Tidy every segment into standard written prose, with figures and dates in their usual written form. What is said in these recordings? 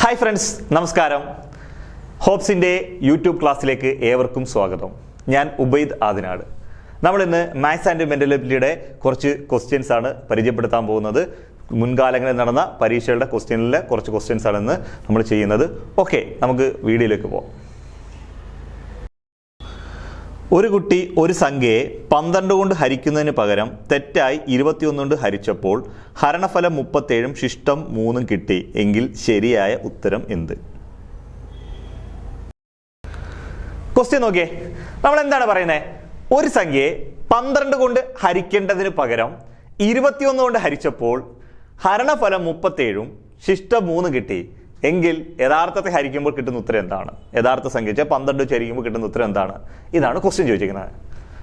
Hi friends, നമസ്കാരം. ഹോപ്സിൻ്റെ YouTube ക്ലാസ്സിലേക്ക് ഏവർക്കും സ്വാഗതം. ഞാൻ ഉബൈദ് ആദിനാട്. നമ്മളിന്ന് മാത്സ് ആൻഡ് മെൻ്റൽ കുറച്ച് ക്വസ്റ്റ്യൻസ് ആണ് പരിചയപ്പെടുത്താൻ പോകുന്നത്. മുൻകാലങ്ങളിൽ നടന്ന പരീക്ഷകളുടെ ക്വസ്റ്റ്യനിലെ കുറച്ച് ക്വസ്റ്റ്യൻസ് ആണ് ഇന്ന് നമ്മൾ ചെയ്യുന്നത്. ഓക്കെ, നമുക്ക് വീഡിയോയിലേക്ക് പോകാം. ഒരു കുട്ടി ഒരു സംഖ്യയെ 12 കൊണ്ട് ഹരിക്കുന്നതിന് പകരം തെറ്റായി 21 കൊണ്ട് ഹരിച്ചപ്പോൾ ഹരണഫലം 37 ശിഷ്ടം 3 കിട്ടി എങ്കിൽ ശരിയായ ഉത്തരം എന്ത്? ക്വസ്റ്റ്യൻ നോക്കിയേ. നമ്മൾ എന്താണ് പറയുന്നത്? ഒരു സംഖ്യയെ 12 കൊണ്ട് ഹരിക്കേണ്ടതിന് പകരം 21 കൊണ്ട് ഹരിച്ചപ്പോൾ ഹരണഫലം 37 ശിഷ്ടം 3 കിട്ടി എങ്കിൽ യഥാർത്ഥത്തെ ഹരിക്കുമ്പോൾ കിട്ടുന്ന ഉത്തരം എന്താണ്? യഥാർത്ഥ സംഖ്യ 12 വെച്ച് ഹരിക്കുമ്പോൾ കിട്ടുന്ന ഉത്തരം എന്താണ്? ഇതാണ് ക്വസ്റ്റ്യൻ ചോദിച്ചിരിക്കുന്നത്.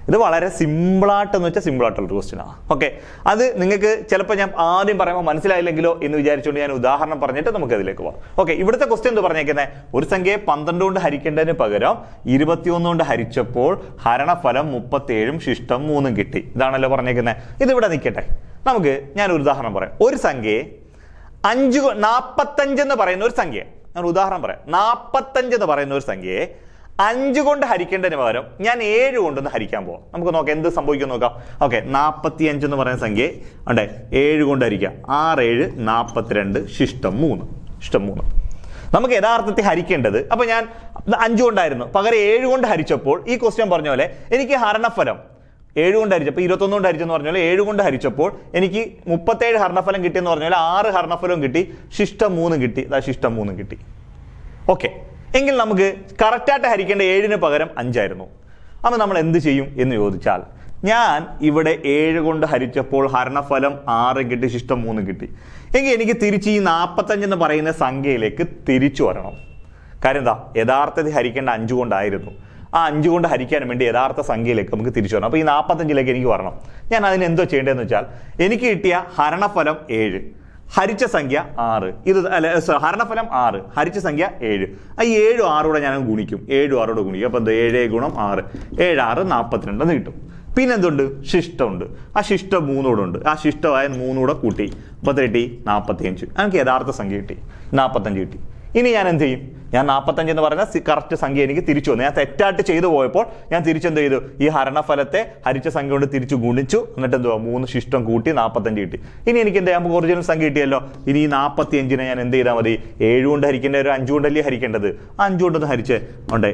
ഇത് വളരെ സിമ്പിളായിട്ടെന്ന് വെച്ചാൽ സിമ്പിളായിട്ടുള്ളൊരു ക്വസ്റ്റ്യനാണ്. ഓക്കെ, അത് നിങ്ങൾക്ക് ചിലപ്പോൾ ഞാൻ ആദ്യം പറയുമ്പോൾ മനസ്സിലായില്ലെങ്കിലോ എന്ന് വിചാരിച്ചുകൊണ്ട് ഞാൻ ഉദാഹരണം പറഞ്ഞിട്ട് നമുക്ക് അതിലേക്ക് പോകാം. ഓക്കെ, ഇവിടുത്തെ ക്വസ്റ്റ്യൻ എന്ന് പറഞ്ഞേക്കുന്നത് ഒരു സംഖ്യയെ 12 കൊണ്ട് ഹരിക്കേണ്ടതിന് പകരം 21 കൊണ്ട് ഹരിച്ചപ്പോൾ ഹരണഫലം 37 ശിഷ്ടം 3 കിട്ടി. ഇതാണല്ലോ പറഞ്ഞേക്കുന്നത്. ഇതിവിടെ നിൽക്കട്ടെ. ഞാനൊരു ഉദാഹരണം പറയാം. ഒരു സംഖ്യയെ 45 എന്ന് പറയുന്ന ഒരു സംഖ്യ, ഞാൻ ഉദാഹരണം പറയാം. 45 എന്ന് പറയുന്ന ഒരു സംഖ്യയെ 5 കൊണ്ട് ഹരിക്കേണ്ടതിന് പകരം ഞാൻ 7 കൊണ്ടൊന്ന് ഹരിക്കാൻ പോവാം. നമുക്ക് നോക്കാം എന്ത് സംഭവിക്കും നോക്കാം. ഓക്കെ, 45 എന്ന് പറയുന്ന സംഖ്യയെ 7 കൊണ്ട് ഹരിക്കാം. 6 7 42 ശിഷ്ടം 3. നമുക്ക് യഥാർത്ഥത്തിൽ ഹരിക്കേണ്ടത്, അപ്പൊ ഞാൻ 5 കൊണ്ടായിരുന്നു, പകരം 7 കൊണ്ട് ഹരിച്ചപ്പോൾ ഈ ക്വസ്റ്റ്യൻ പറഞ്ഞ പോലെ എനിക്ക് ഹരണഫലം 7 കൊണ്ട് ഹരിച്ചപ്പോൾ 21 കൊണ്ട് ഹരിച്ചെന്ന് പറഞ്ഞാൽ 7 കൊണ്ട് ഹരിച്ചപ്പോൾ എനിക്ക് 37 ഹരണഫലം കിട്ടിയെന്ന് പറഞ്ഞാൽ 6 ഹരണഫലവും കിട്ടി, ശിഷ്ടം 3 കിട്ടി. ശിഷ്ടം 3 കിട്ടി. ഓക്കെ, എങ്കിൽ നമുക്ക് കറക്റ്റായിട്ട് ഹരിക്കേണ്ട 7 പകരം 5 ആയിരുന്നു. അപ്പോൾ നമ്മൾ എന്ത് ചെയ്യും എന്ന് ചോദിച്ചാൽ, ഞാൻ ഇവിടെ 7 കൊണ്ട് ഹരിച്ചപ്പോൾ ഹരണഫലം 6 കിട്ടി, ശിഷ്ടം 3 കിട്ടി. എങ്കിൽ എനിക്ക് തിരിച്ച് ഈ 45 എന്ന് പറയുന്ന സംഖ്യയിലേക്ക് തിരിച്ചു വരണം. കാര്യം എന്താ? യഥാർത്ഥത്തിൽ ഹരിക്കേണ്ട 5 കൊണ്ടായിരുന്നു. ആ 5 കൊണ്ട് ഹരിക്കാൻ വേണ്ടി യഥാർത്ഥ സംഖ്യയിലേക്ക് നമുക്ക് തിരിച്ചു വരണം. അപ്പോൾ ഈ 45ലേക്ക് എനിക്ക് വരണം. ഞാൻ അതിന് എന്തോ ചെയ്യേണ്ടതെന്ന് വെച്ചാൽ, എനിക്ക് കിട്ടിയ ഹരണഫലം 7, ഹരിച്ച സംഖ്യ 6, ഹരണഫലം 6, ഹരിച്ച സംഖ്യ 7. ഈ 7 6 ഞാൻ ഗുണിക്കും. 7 6 ഗുണിക്കും. അപ്പോൾ 7 ഗുണം 6, 7 6 42 എന്ന് കിട്ടും. പിന്നെ എന്തുണ്ട്? ശിഷ്ടമുണ്ട്. ആ ശിഷ്ടം 3 ഉണ്ട്. ആ ശിഷ്ടമായ 3 കൂട്ടി 40 45. എനിക്ക് യഥാർത്ഥ സംഖ്യ കിട്ടി, 45 കിട്ടി. ഇനി ഞാൻ എന്ത് ചെയ്യും? ഞാൻ 45 എന്ന് പറഞ്ഞ കറക്റ്റ് സംഖ്യ എനിക്ക് തിരിച്ചു വന്നു. ഞാൻ തെറ്റായിട്ട് ചെയ്തു പോയപ്പോൾ ഞാൻ തിരിച്ചെന്ത് ചെയ്തു? ഈ ഹരണഫലത്തെ ഹരിച്ച സംഖ്യ കൊണ്ട് തിരിച്ചു ഗുണിച്ചു. എന്നിട്ട് എന്തുവാ? 3 ശിഷ്ടം കൂട്ടി 45 കിട്ടി. ഇനി എനിക്ക് എന്ത് ചെയ്യാം? നമുക്ക് ഒറിജിനൽ സംഖ്യ കിട്ടിയല്ലോ. ഇനി ഈ 45 ഞാൻ എന്ത് ചെയ്താൽ മതി? 7 കൊണ്ട് ഹരിക്കേണ്ട ഒരു 5 കൊണ്ടല്ലേ ഹരിക്കേണ്ടത്? 5 കൊണ്ടൊന്ന് ഹരിച്ച് ഉണ്ട്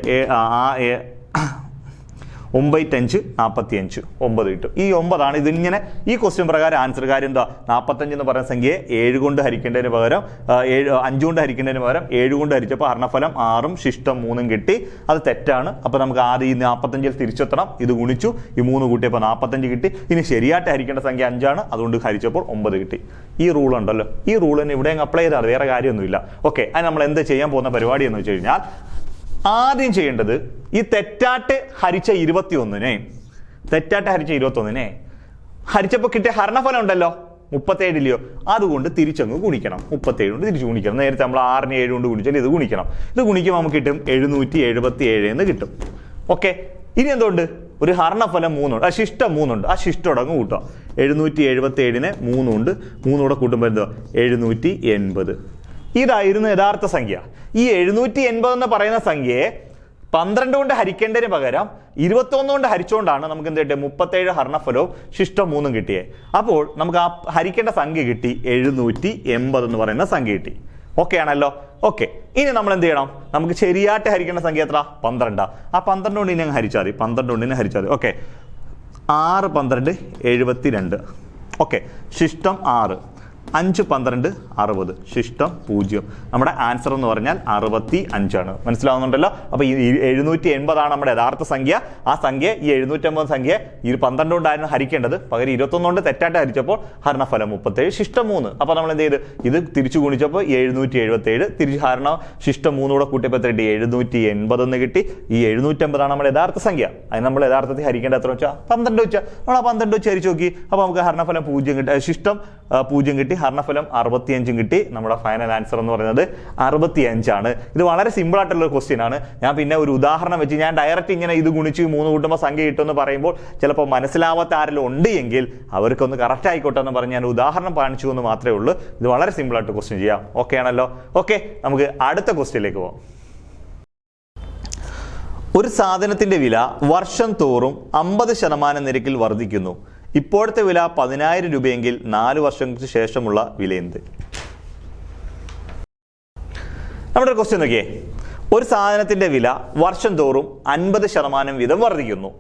9 5 45 9 കിട്ടും. ഈ 9 ആണ് ഇതിങ്ങനെ ഈ ക്വസ്റ്റ്യൻ പ്രകാരം ആൻസർ. കാര്യം എന്താ? 45 എന്ന് പറയുന്ന സംഖ്യയെ 7 കൊണ്ട് ഹരിക്കേണ്ടതിന് പകരം 5 കൊണ്ട് ഹരിക്കേണ്ടതിന് പകരം 7 കൊണ്ട് ഹരിച്ചപ്പോൾ ഹരണഫലം 6 ശിഷ്ടം 3 കിട്ടി. അത് തെറ്റാണ്. അപ്പോൾ നമുക്ക് ആദ്യം ഈ 45 തിരിച്ചെത്തണം. ഇത് ഗുണിച്ചു, ഈ 3 കൂട്ടിയപ്പോൾ 45 കിട്ടി. ഇനി ശരിയായിട്ട് ഹരിക്കേണ്ട സംഖ്യ 5 ആണ്. അതുകൊണ്ട് ഹരിച്ചപ്പോൾ 9 കിട്ടി. ഈ റൂൾ ഉണ്ടല്ലോ, ഈ റൂൾ തന്നെ ഇവിടെ അപ്ലൈ ചെയ്താൽ വേറെ കാര്യമൊന്നുമില്ല. ഓക്കെ, അത് നമ്മൾ എന്താ ചെയ്യാൻ പോകുന്ന പരിപാടി എന്ന് വെച്ച് കഴിഞ്ഞാൽ, ആദ്യം ചെയ്യേണ്ടത് ഈ തെറ്റായിട്ട് ഹരിച്ച 21നെ ഹരിച്ചപ്പോൾ കിട്ടിയ ഹരണഫലം ഉണ്ടല്ലോ 37 അതുകൊണ്ട് തിരിച്ചങ്ങ് ഗുണിക്കണം. 37 കൊണ്ട് തിരിച്ചു ഗുണിക്കണം. നേരത്തെ നമ്മൾ 6നെ 7 കൊണ്ട് ഗുണിച്ചാൽ ഇത് ഗുണിക്കണം. ഇത് ഗുണിക്കുമ്പോൾ നമുക്ക് കിട്ടും 777 എന്ന് കിട്ടും. ഓക്കെ, ഇനി എന്തുകൊണ്ട്? ഒരു ഹരണഫലം 3 ഉണ്ട്, ആ ശിഷ്ടം 3 ഉണ്ട്. ആ ശിഷ്ടം അങ്ങ് കൂട്ടാം. 777നെ 3 ഉണ്ട്. 3 കൂടെ കൂട്ടുമ്പോൾ എന്തോ 780. ഇതായിരുന്നു യഥാർത്ഥ സംഖ്യ. ഈ 780 എന്ന് പറയുന്ന സംഖ്യയെ 12 കൊണ്ട് ഹരിക്കേണ്ടതിന് പകരം 21 കൊണ്ട് ഹരിച്ചുകൊണ്ടാണ് നമുക്ക് എന്ത് കിട്ടിയത്? 37 ഹരണഫലവും ശിഷ്ടം 3 കിട്ടിയേ. അപ്പോൾ നമുക്ക് ആ ഹരിക്കേണ്ട സംഖ്യ കിട്ടി, 780 എന്ന് പറയുന്ന സംഖ്യ കിട്ടി. ഓക്കെ ആണല്ലോ? ഓക്കെ, ഇനി നമ്മൾ എന്ത് ചെയ്യണം? നമുക്ക് ശരിയായിട്ട് ഹരിക്കേണ്ട സംഖ്യ എത്ര? 12. ആ 12 കൊണ്ട് ഇനി ഹരിച്ചാൽ മതി. 12 കൊണ്ട് ഇനി ഹരിച്ചാൽ മതി. ഓക്കെ, 6 12 72. ഓക്കെ, ശിഷ്ടം 6, 5 12 60, ശിഷ്ടം 0. നമ്മുടെ ആൻസർ എന്ന് പറഞ്ഞാൽ 65 ആണ്. മനസ്സിലാവുന്നുണ്ടല്ലോ? അപ്പൊ ഈ 780 ആണ് നമ്മുടെ യഥാർത്ഥ സംഖ്യ. ആ സംഖ്യ ഈ 780 സംഖ്യ ഈ 12 കൊണ്ടായിരുന്നു ഹരിക്കേണ്ടത്, പകരം 21 കൊണ്ട് തെറ്റായിട്ട് ഹരിച്ചപ്പോൾ ഹരണഫലം 37 ശിഷ്ടം 3. അപ്പൊ നമ്മൾ എന്ത് ചെയ്ത്? ഇത് തിരിച്ചു ഗുണിച്ചപ്പോൾ 777 തിരിച്ച് ഹരണം ശിഷ്ടം 3 കൂടെ കൂട്ടിയപ്പോൾ 780 എന്ന് കിട്ടി. ഈ 780 ആണ് നമ്മുടെ യഥാർത്ഥ സംഖ്യ. അതിന് നമ്മൾ യഥാർത്ഥത്തിൽ ഹരിക്കേണ്ട എത്ര വെച്ചാൽ 12 വെച്ചാൽ നമ്മൾ ആ 12 വെച്ച് ഹരിച്ചു നോക്കി. അപ്പൊ നമുക്ക് ഹരണഫലം 0 കിട്ടി, ശിഷ്ടം 0 കിട്ടി, ഹരണഫലം 65 കിട്ടി. നമ്മുടെ ഫൈനൽ ആൻസർ എന്ന് പറയുന്നത് 65 ആണ്. ഇത് വളരെ സിമ്പിൾ ആയിട്ടുള്ള ക്വസ്റ്റ്യൻ ആണ്. ഞാൻ പിന്നെ ഒരു ഉദാഹരണം വെച്ച് ഞാൻ ഡയറക്റ്റ് ഇങ്ങനെ ഇത് ഗുണിച്ച് 3 കൂട്ടുമ്പോൾ സംഖ്യ കിട്ടുമെന്ന് പറയുമ്പോൾ ചിലപ്പോൾ മനസ്സിലാവാത്ത ആരെങ്കിലും ഉണ്ട് എങ്കിൽ അവർക്കൊന്ന് കറക്റ്റ് ആയിക്കോട്ടെ എന്ന് പറഞ്ഞ് ഞാൻ ഉദാഹരണം കാണിച്ചു എന്ന് മാത്രമേ ഉള്ളൂ. ഇത് വളരെ സിമ്പിൾ ആയിട്ട് ക്വസ്റ്റ്യൻ ചെയ്യാം. ഓക്കെ ആണല്ലോ? ഓക്കെ, നമുക്ക് അടുത്ത ക്വസ്റ്റ്യനിലേക്ക് പോകാം. ഒരു സാധനത്തിന്റെ വില വർഷം തോറും 50% നിരക്കിൽ വർദ്ധിക്കുന്നു. ഇപ്പോഴത്തെ വില 10,000 രൂപയെങ്കിൽ 4 വർഷങ്ങൾക്ക് ശേഷമുള്ള വില എന്ത്? നമ്മുടെ ഒരു ക്വസ്റ്റ്യൻ നോക്കിയേ. ഒരു സാധനത്തിന്റെ വില വർഷം തോറും 50% വീതം വർദ്ധിക്കുന്നു.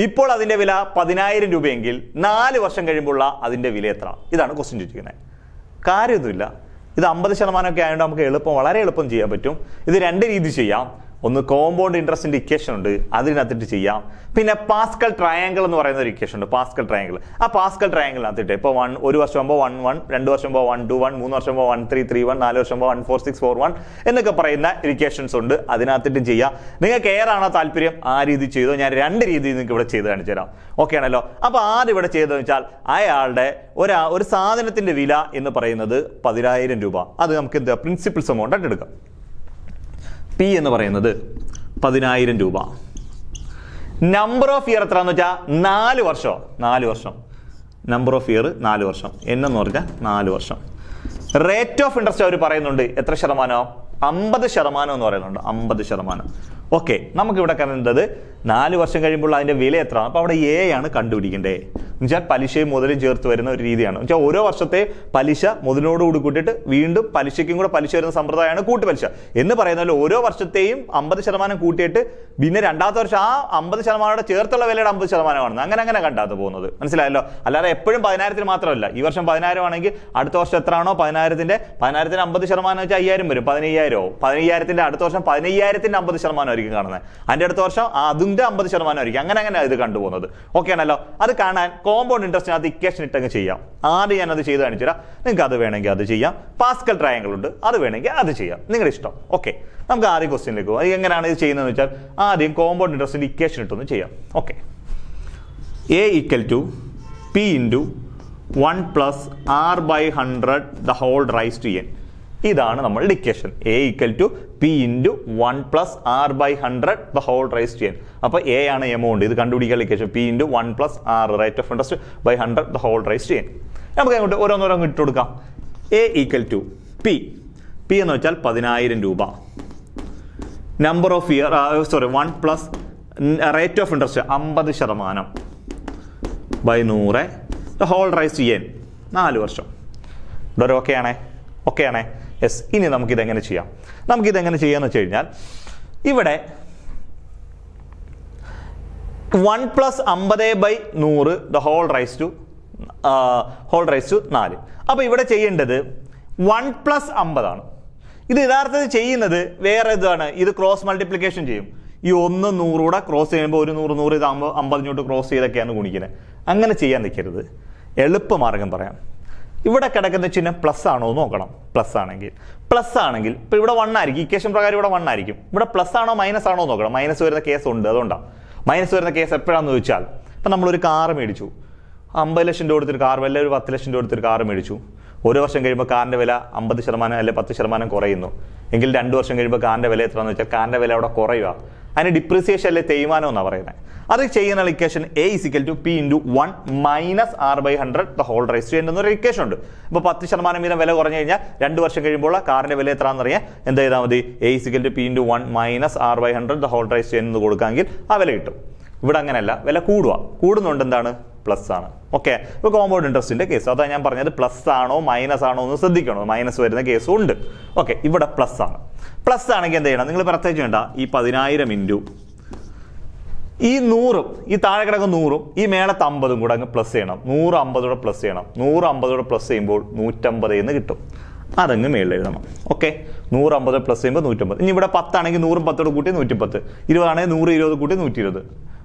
ഇപ്പോൾ അതിന്റെ വില 10,000 രൂപയെങ്കിൽ 4 വർഷം കഴിയുമ്പോഴുള്ള അതിന്റെ വില എത്ര? ഇതാണ് ക്വസ്റ്റ്യൻ ചോദിക്കുന്നത്. കാര്യമൊന്നുമില്ല. ഇത് 50% ഒക്കെ ആയതുകൊണ്ട് നമുക്ക് വളരെ എളുപ്പം ചെയ്യാൻ പറ്റും. ഇത് 2 രീതി ചെയ്യാം. ഒന്ന് കോമ്പൗണ്ട് ഇൻട്രസ്റ്റിന്റെ ഇക്വേഷൻ ഉണ്ട്, അതിനകത്തിട്ട് ചെയ്യാം. പിന്നെ പാസ്കൽ ട്രയാങ്കിൾ എന്ന് പറയുന്ന ഒരു ഇക്വേഷൻ ഉണ്ട്, പാസ്കൽ ട്രയാങ്കിൾ. ആ പാസ്കൽ ട്രയാങ്കിളിനകത്തിട്ട് ഇപ്പോൾ 1 വർഷം ആകുമ്പോൾ 1 1, 2 വർഷം ആകുമ്പോൾ 1 2 1, 3 വർഷം ആകുമ്പോൾ 1 3 3 1, 4 വർഷം ആകുമ്പോൾ 1 4 6 4 1 എന്നൊക്കെ പറയുന്ന ഇക്വേഷൻസ് ഉണ്ട്, അതിനകത്തിട്ട് ചെയ്യാം. നിങ്ങൾക്ക് ഏതാണോ താല്പര്യം ആ രീതി ചെയ്തോ. ഞാൻ 2 രീതി നിങ്ങൾക്ക് ഇവിടെ ചെയ്ത് കാണിച്ചു തരാം. ഓക്കെ ആണല്ലോ? അപ്പോൾ ആദ്യം ഇവിടെ ചെയ്തതെന്ന് വെച്ചാൽ അയാളുടെ ഒരു സാധനത്തിന്റെ വില എന്ന് പറയുന്നത് 10,000 രൂപ. അത് നമുക്ക് എന്താ പ്രിൻസിപ്പിൾസ് എമൗണ്ട് ആയിട്ട് എടുക്കാം. പി എന്ന് പറയുന്നത് 10,000 രൂപ. നമ്പർ ഓഫ് ഇയർ എത്രയാണെന്ന് വെച്ചാൽ 4 വർഷം. 4 വർഷം നമ്പർ ഓഫ് ഇയർ 4 വർഷം. എന്നെന്ന് പറഞ്ഞാൽ 4 വർഷം. റേറ്റ് ഓഫ് ഇൻട്രസ്റ്റ് അവർ പറയുന്നുണ്ട് എത്ര ശതമാനം? 50% എന്ന് പറയുന്നുണ്ട്. 50%. ഓക്കെ, നമുക്കിവിടെ കണ്ടത് 4 വർഷം കഴിയുമ്പോൾ അതിന്റെ വില എത്ര? അപ്പോൾ അവിടെ എ ആണ് കണ്ടുപിടിക്കേണ്ടത്. എന്നുവെച്ചാൽ പലിശയും മുതലും ചേർത്ത് വരുന്ന ഒരു രീതിയാണ്. എന്നുവെച്ചാൽ ഓരോ വർഷത്തെ പലിശ മുതലോടുകൂടി കൂട്ടിയിട്ട് വീണ്ടും പലിശയ്ക്കും കൂടെ പലിശ വരുന്ന സമ്പ്രദായമാണ് കൂട്ടുപലിശ എന്ന് പറയുന്നത്. ഓരോ വർഷത്തെയും 50% കൂട്ടിയിട്ട് പിന്നെ രണ്ടാമത്തെ വർഷം ആ 50% ചേർത്തുള്ള വിലയുടെ 50% അങ്ങനെ കണ്ടാത്ത പോകുന്നത്. മനസ്സിലായല്ലോ? അല്ലാതെ എപ്പോഴും 10,000 മാത്രമല്ല. ഈ വർഷം 10,000 ആണെങ്കിൽ അടുത്ത വർഷം എത്രയാണോ 10,000ന്റെ 50% വെച്ചാൽ 5,000 വരും. 15,000. 15,000ന്റെ അടുത്ത വർഷം 15,000ന്റെ 50% ആയിരിക്കും കാണുന്നത്. അതിന്റെ അടുത്ത വർഷം അതിന്റെ 50% ആയിരിക്കും. അങ്ങനെ ഇത് കണ്ടുപോകുന്നത്. ഓക്കെ ആണല്ലോ? അത് കാണാൻ കോമ്പൗണ്ട് ഇൻട്രസ്റ്റിനകത്ത് ഇക്വേഷൻ ഇട്ടങ്ങ് ചെയ്യാം. ആദ്യം ഞാനത് ചെയ്ത് കാണിച്ചു തരാം. നിങ്ങൾക്ക് അത് വേണമെങ്കിൽ അത് ചെയ്യാം. പാസ്കൽ ട്രയാങ്കിൾ ഉണ്ട്, അത് വേണമെങ്കിൽ അത് ചെയ്യാം. നിങ്ങളുടെ ഇഷ്ടം. ഓക്കെ, നമുക്ക് ആദ്യം ക്വസ്റ്റ്യനിലേക്ക് പോകാം. എങ്ങനെയാണ് ഇത് ചെയ്യുന്നതെന്ന് വെച്ചാൽ ആദ്യം കോമ്പൗണ്ട് ഇൻട്രസ്റ്റിന്റെ ഇക്വേഷൻ ഇട്ടൊന്ന് ചെയ്യാം. Okay, A = P × 1 + R/100 the whole raised to n. ഇതാണ് നമ്മളുടെ equation. A = P × 1 + R/100 the whole raised to n. അപ്പോൾ എ ആണ് എമൗണ്ട്. ഇത് കണ്ടുപിടിക്കാനുള്ള equation. P × 1 + R rate of interest by 100 the whole raised to n. നമുക്ക് അങ്ങോട്ട് ഓരോന്നോരോന്ന് ഇട്ട് കൊടുക്കാം. A = P എന്ന് വെച്ചാൽ 10,000 രൂപ. Number of year 1 + rate of interest 50% by 100 the whole raised to n. 4 വർഷം. ഇവിടെ ഓക്കെ ആണേ? യെസ്. ഇനി നമുക്കിതെങ്ങനെ ചെയ്യാം? നമുക്കിതെങ്ങനെ ചെയ്യാന്ന് വെച്ച് കഴിഞ്ഞാൽ ഇവിടെ 1 + 50/100 the whole raised to 4. അപ്പോൾ ഇവിടെ ചെയ്യേണ്ടത് 1 + 50 ആണ്. ഇത് യഥാർത്ഥത്തിൽ ചെയ്യുന്നത് വേറെ ഇതാണ്. ഇത് ക്രോസ് മൾട്ടിപ്ലിക്കേഷൻ ചെയ്യും. ഈ 1 100 കൂടെ ക്രോസ് ചെയ്യുമ്പോൾ 1 100 100 ഇതാകുമ്പോൾ 50 ഇങ്ങോട്ട് ക്രോസ് ചെയ്തൊക്കെയാണ് ഗുണിക്കുന്നത്. അങ്ങനെ ചെയ്യാൻ നിൽക്കരുത്. എളുപ്പമാർഗം പറയാം. ഇവിടെ കിടക്കുന്ന ചിഹ്നം പ്ലസ് ആണോ എന്ന് നോക്കണം. പ്ലസ് ആണെങ്കിൽ ഇപ്പൊ ഇവിടെ 1 ആയിരിക്കും. ഇക്വേഷൻ പ്രകാരം ഇവിടെ 1 ആയിരിക്കും. ഇവിടെ പ്ലസ് ആണോ മൈനസ് ആണോ നോക്കണം. മൈനസ് വരുന്ന കേസ് ഉണ്ട്. അതുകൊണ്ടാണ് മൈനസ് വരുന്ന കേസ് എപ്പോഴാണെന്ന് ചോദിച്ചാൽ, ഇപ്പം നമ്മളൊരു കാറ് മേടിച്ചു. 50 ലക്ഷം രൂപ കൊടുത്തൊരു കാർ, വല്ല ഒരു 10 ലക്ഷം രൂപ കൊടുത്തൊരു കാർ മേടിച്ചു. ഒരു വർഷം കഴിയുമ്പോൾ കാറിന്റെ വില 50% അല്ലെങ്കിൽ 10% കുറയുന്നു എങ്കിൽ 2 വർഷം കഴിയുമ്പോൾ കാറിന്റെ വില എത്രയാണെന്ന് വെച്ചാൽ കാറിന്റെ വില അവിടെ കുറയുക. അതിന് ഡിപ്രീസിയേഷൻ അല്ലെ തേയ്മാനം എന്നാണ് പറയുന്നത്. അത് ചെയ്യുന്ന equation A = P × 1 - R/100 the whole raised to n എന്നൊരു ഇക്വേഷൻ ഉണ്ട്. ഇപ്പോൾ 10% വീതം വില കുറഞ്ഞു കഴിഞ്ഞാൽ 2 വർഷം കഴിയുമ്പോൾ കാറിന്റെ വില എത്രയാണെന്ന് അറിയാൻ എന്ത് ചെയ്താൽ മതി? A = P × 1 - R/100 the whole raised to n എന്ന് കൊടുക്കാമെങ്കിൽ ആ വില കിട്ടും. ഇവിടെ അങ്ങനെയല്ല, വില കൂടുന്നുണ്ട്. എന്താണ്? പ്ലസ് ആണ്. ഓക്കെ, ഇപ്പോൾ കോമ്പൗണ്ട് ഇൻട്രസ്റ്റിന്റെ കേസ് അതാണ് ഞാൻ പറഞ്ഞത്. പ്ലസ് ആണോ മൈനസ് ആണോ എന്ന് ശ്രദ്ധിക്കണം. മൈനസ് വരുന്ന കേസും ഉണ്ട്. ഓക്കെ, ഇവിടെ പ്ലസ് ആണ്. പ്ലസ് ആണെങ്കിൽ എന്ത് ചെയ്യണം? നിങ്ങൾ പ്രത്യേകിച്ച് വേണ്ട. ഈ 10,000 × ഈ 100, ഈ താഴെ കിടക്കുന്ന 100, ഈ മേളത്തെ 50 കൂടെ അങ്ങ് പ്ലസ് ചെയ്യണം. 100 50 പ്ലസ് ചെയ്യണം. 100 50 പ്ലസ് ചെയ്യുമ്പോൾ 150 എന്ന് കിട്ടും. അതങ്ങ് മേളിൽ എഴുതണം. ഓക്കെ, 100 50 പ്ലസ് ചെയ്യുമ്പോൾ 150. ഇനി ഇവിടെ 10 ആണെങ്കിൽ 100 10 കൂട്ടി 110. 20 ആണെങ്കിൽ 100 20 കൂട്ടി 120.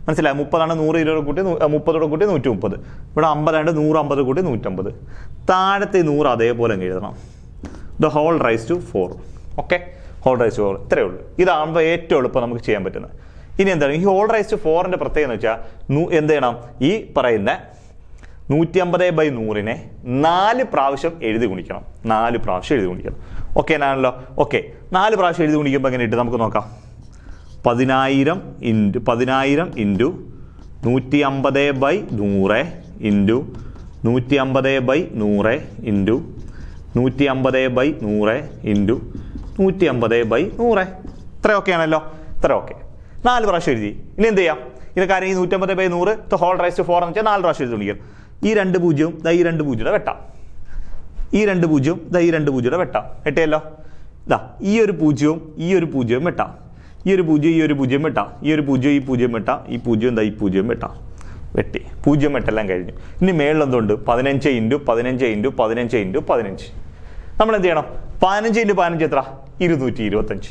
മനസ്സിലായി? 30 ആണ് 100 20 കൂട്ടി 30 കൂട്ടി 130. ഇവിടെ 50 ആണ് 100 50 കൂട്ടി 150. താഴത്തെ 100 അതേപോലെ അങ്ങ് എഴുതണം. the whole raised to 4. Okay, whole raised to 4 ഇത്രയേ ഉള്ളൂ. ഇതാകുമ്പോൾ ഏറ്റവും എളുപ്പം നമുക്ക് ചെയ്യാൻ പറ്റുന്നത്. ഇനി എന്താണ് ഈ whole raised to 4ന്റെ പ്രത്യേകത എന്ന് വെച്ചാൽ എന്ത് ചെയ്യണം? ഈ പറയുന്ന 150/100നെ 4 പ്രാവശ്യം എഴുതി ഗുണിക്കണം. 4 പ്രാവശ്യം എഴുതി ഗുണിക്കണം. ഓക്കെ ആണല്ലോ? ഓക്കെ, 4 പ്രാവശ്യം എഴുതി ഗുണിക്കുമ്പോൾ എങ്ങനെ ഇട്ട് നമുക്ക് നോക്കാം. 10,000 ഇൻറ്റു 150/100 ഇൻറ്റു 150/100 ഇൻറ്റു 150/100 ഇൻറ്റു 150/100. ഇത്ര ഓക്കെ ആണല്ലോ? ഇത്ര ഓക്കെ. 4 പ്രാവശ്യം എഴുതി. ഇനി എന്ത് ചെയ്യാം? ഇത് കാര്യം ഈ 150/100 ഹോൾ റൈസ് ടു 4 എന്ന് വെച്ചാൽ 4 പ്രാവശ്യം എഴുതി ഗുണിക്കാം. ഈ 2 പൂജ്യവും ഈ 2 പൂജ്യയുടെ വെട്ടാം. ഈ 2 പൂജ്യവും ഈ 2 പൂജ്യയുടെ വെട്ടാം. വെട്ടിയല്ലോ? ഈ ഒരു പൂജ്യവും ഈ ഒരു പൂജ്യവും വെട്ടാം. ഈ ഒരു പൂജ്യം ഈ ഒരു പൂജ്യം വെട്ടാം. ഈ ഒരു പൂജ്യം ഈ പൂജ്യം വെട്ടാം. ഈ പൂജ്യം ഈ പൂജ്യം വെട്ടാം. വെട്ടി. പൂജ്യം വെട്ടെല്ലാം കഴിഞ്ഞു. ഇനി മേളിൽ എന്തുണ്ട്? 15 ഇൻറ്റു 15 ഇൻറ്റു 15 ഇൻറ്റു 15. നമ്മൾ എന്ത് ചെയ്യണം? 15 ഇൻറ്റു 15 എത്ര? 225.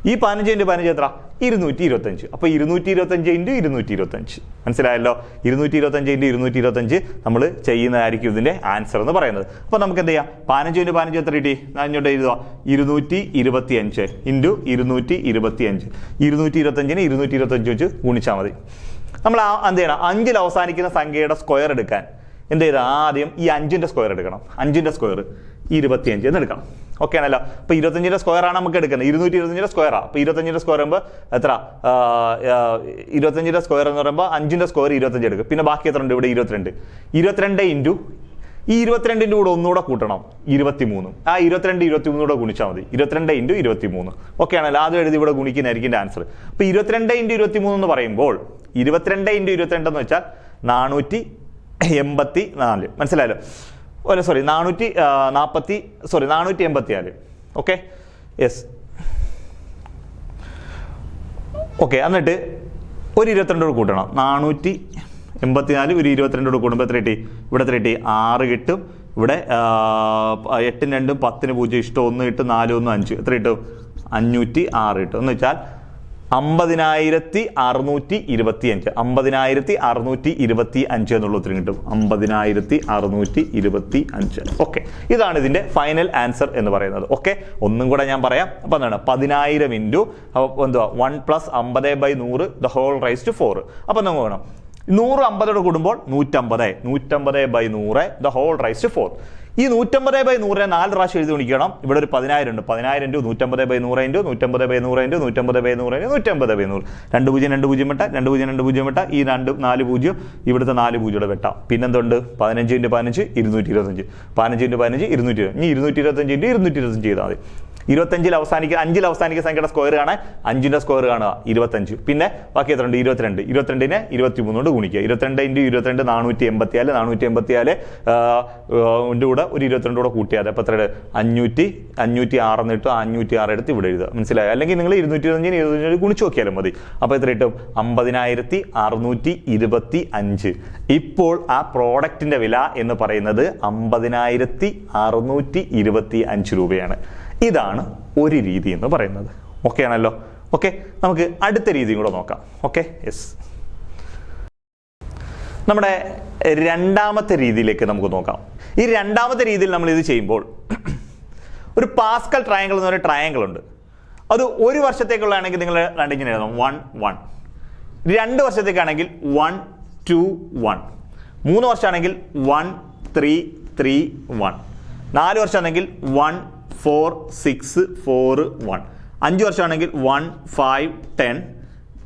ഈ 15 ഇൻറ്റു 15 എത്ര? 225. അപ്പോൾ 225 ഇൻറ്റു 225. മനസ്സിലായല്ലോ? 225 ഇൻറ്റു 225 നമ്മൾ ചെയ്യുന്നതായിരിക്കും ഇതിൻ്റെ ആൻസർ എന്ന് പറയുന്നത്. അപ്പോൾ നമുക്ക് എന്ത് ചെയ്യാം? 15 ഇൻറ്റു 15 എത്ര കിട്ടി? ഞാൻ ഇങ്ങോട്ട് എഴുതുക. 225 ഇൻറ്റു 225. 225നെ 225 വെച്ച് ഗുണിച്ചാൽ മതി. നമ്മൾ എന്ത് ചെയ്യണം? 5ൽ അവസാനിക്കുന്ന സംഖ്യയുടെ സ്ക്വയർ എടുക്കാൻ എന്ത് ചെയ്താൽ ആദ്യം ഈ 5ന്റെ സ്ക്വയർ എടുക്കണം. 5ന്റെ സ്ക്വയർ 25 എന്ന് എടുക്കണം. ഓക്കെ ആണല്ലോ? അപ്പോൾ 25ന്റെ സ്ക്വയർ ആണ് നമുക്ക് എടുക്കുന്നത്. 225ന്റെ സ്ക്വയറാണ്. അപ്പോൾ 25ന്റെ സ്ക്വയർ ആകുമ്പോൾ എത്ര? 25ന്റെ സ്ക്വയർ എന്ന് പറയുമ്പോൾ 5ന്റെ സ്ക്വയർ 25 എടുക്കും. പിന്നെ ബാക്കി എത്ര ഉണ്ട്? ഇവിടെ 22. 22 ഇൻറ്റു ഈ 22ന്റെ കൂടെ ഒന്നുകൂടെ കൂട്ടണം. 23. ആ 22 23 കൂടെ ഗുണിച്ചാൽ മതി. 22 ഇൻറ്റു 23. ഓക്കെ ആണല്ലോ? ആദ്യം എഴുതി ഇവിടെ ഗുണിക്കുന്നതായിരിക്കും എൻ്റെ ആൻസർ. അപ്പോൾ 22 ഇൻറ്റു 23 എന്ന് പറയുമ്പോൾ 22 ഇൻറ്റു 22 എന്ന് വെച്ചാൽ 484. മനസ്സിലായല്ലോ? സോറി 484. Okay, yes. ഓക്കെ, എന്നിട്ട് ഒരു 22 കൂട്ടണം. 484 ഒരു 22 കൂടുമ്പോൾ എത്ര കിട്ടി? ഇവിടെ എത്ര കിട്ടി? 6 കിട്ടും. ഇവിടെ 8 2 10 0 ഇഷ്ടം 1 കിട്ടും. 4 1 5 എത്ര കിട്ടും? 506 കിട്ടും. എന്ന് വെച്ചാൽ 50,625. 50,625 എന്നുള്ള ഉത്തരം കിട്ടും. 50,625. ഓക്കെ, ഇതാണ് ഇതിന്റെ ഫൈനൽ ആൻസർ എന്ന് പറയുന്നത്. ഓക്കെ, ഒന്നും കൂടെ ഞാൻ പറയാം. അപ്പൊ എന്താണ്? 10,000 ഇൻറ്റു എന്തുവാ 1 + 50/100 ദ ഹോൾ റൈസ് ടു 4. അപ്പൊ നമുക്ക് വേണം 100 50 കൂടുമ്പോൾ 150. 150/100 ദ ഹോൾ റൈസ് ടു 4. ഈ 150/100 4 പ്രാവശ്യം എഴുതി ഗുണിക്കണം. ഇവിടെ ഒരു 10,000 ഉണ്ട്. 10,000 ഇൻറ്റു 150/100 ഇൻറ്റു 150/100 ഇൻറ്റു 150/100 ഇൻറ്റു 150/100. 2 0 2 0 വെട്ടാം. 2 0 2 0 വെട്ടാം. ഈ 4 0 ഇവിടുത്തെ 4 0 വെട്ടാം. പിന്നെന്തുണ്ട്? 15 ഇൻറ്റു 15 225. 15 ഇൻറ്റു 15 220. ഇനി 225 ഇൻറ്റു 225 ചെയ്താൽ മതി. 5ൽ അവസാനിക്കുന്ന സംഖ്യയുടെ സ്ക്വയർ കാണാൻ 5ന്റെ സ്ക്വയർ കാണുക 25. പിന്നെ ബാക്കി എത്ര ഉണ്ട്? 22. 22നെ 23 കൊണ്ട് ഗുണിക്കുക. 22 ഇൻറ്റു 22 484. 486 കൂടെ ഒരു 22 കൂടെ കൂട്ടിയാൽ അപ്പോൾ എത്ര? 506 എന്നിട്ട് 506 എടുത്ത് ഇവിടെ എഴുതുക. മനസ്സിലായോ? അല്ലെങ്കിൽ നിങ്ങൾ 225 225 ഗുണിച്ച് നോക്കിയാലും മതി. അപ്പോൾ എത്ര കിട്ടും? 50,625. ഇപ്പോൾ ആ പ്രോഡക്റ്റിന്റെ വില എന്ന് പറയുന്നത് 50,625 രൂപയാണ്. ഇതാണ് ഒരു രീതി എന്ന് പറയുന്നത്. ഓക്കെ ആണല്ലോ? ഓക്കെ, നമുക്ക് അടുത്ത രീതിയും കൂടെ നോക്കാം. Okay, yes. നമ്മുടെ രണ്ടാമത്തെ രീതിയിലേക്ക് നമുക്ക് നോക്കാം. ഈ രണ്ടാമത്തെ രീതിയിൽ നമ്മൾ ഇത് ചെയ്യുമ്പോൾ ഒരു പാസ്കൽ ട്രയാങ്കിൾ എന്ന് പറയുന്ന ട്രയാങ്കിൾ ഉണ്ട്. അത് 1 വർഷത്തേക്കുള്ളതാണെങ്കിൽ നിങ്ങൾ രണ്ടിങ്ങനെ എഴുതണം 1 1. 2 വർഷത്തേക്കാണെങ്കിൽ 1 2 1. 3 വർഷമാണെങ്കിൽ 1 3 3 1. 4 വർഷമാണെങ്കിൽ 1 4 6 4 1. 5 വർഷമാണെങ്കിൽ 1 5 10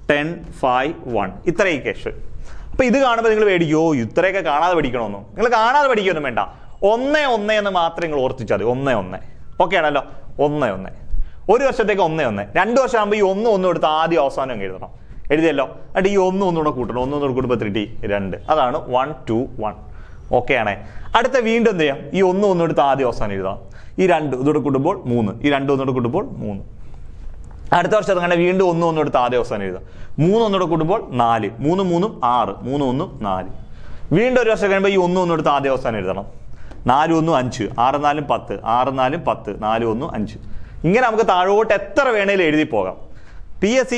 10 5 1. ഇത്ര ഈക്വേഷൻ. അപ്പൊ ഇത് കാണുമ്പോൾ നിങ്ങൾ പേടിക്കോ ഇത്രയൊക്കെ കാണാതെ പഠിക്കണമെന്നോ? നിങ്ങൾ കാണാതെ പഠിക്കൊന്നും വേണ്ട. 1 1 എന്ന് മാത്രം നിങ്ങൾ ഓർത്തിച്ചാൽ മതി. 1 1. ഓക്കെ ആണല്ലോ? 1 1. 1 വർഷത്തേക്ക് 1 1. 2 വർഷം ആകുമ്പോൾ ഈ 1 1 എടുത്ത് ആദ്യം അവസാനം എഴുതണം. എഴുതിയല്ലോ? എന്നിട്ട് ഈ 1 1 കൂടെ കൂട്ടണം. 1 1 കൂടുമ്പോൾ 2. അതാണ് 1 2 1. ഓക്കെ ആണേ? അടുത്ത വീണ്ടും എന്ത് ചെയ്യാം? ഈ 1 1 എടുത്ത് ആദ്യം അവസാനം എഴുതാം. ഈ 2 ഇതോടെ കൂടുമ്പോൾ 3. ഈ 2 1 കൂടുമ്പോൾ 3. അടുത്ത വർഷം അങ്ങനെ വീണ്ടും 1 1 എടുത്ത് ആദ്യം അവസാനം എഴുതാം. 3 1 കൂടുമ്പോൾ 4. 3 3 6. 3 1 4. വീണ്ടും ഒരു വർഷം കഴിയുമ്പോൾ ഈ 1 1 എടുത്ത് ആദ്യം അവസാനം എഴുതണം. 4 1 5. 6 4 10. 6 4 10. 4 1 5. ഇങ്ങനെ നമുക്ക് താഴോട്ട് എത്ര വേണേലും എഴുതി പോകാം. PSC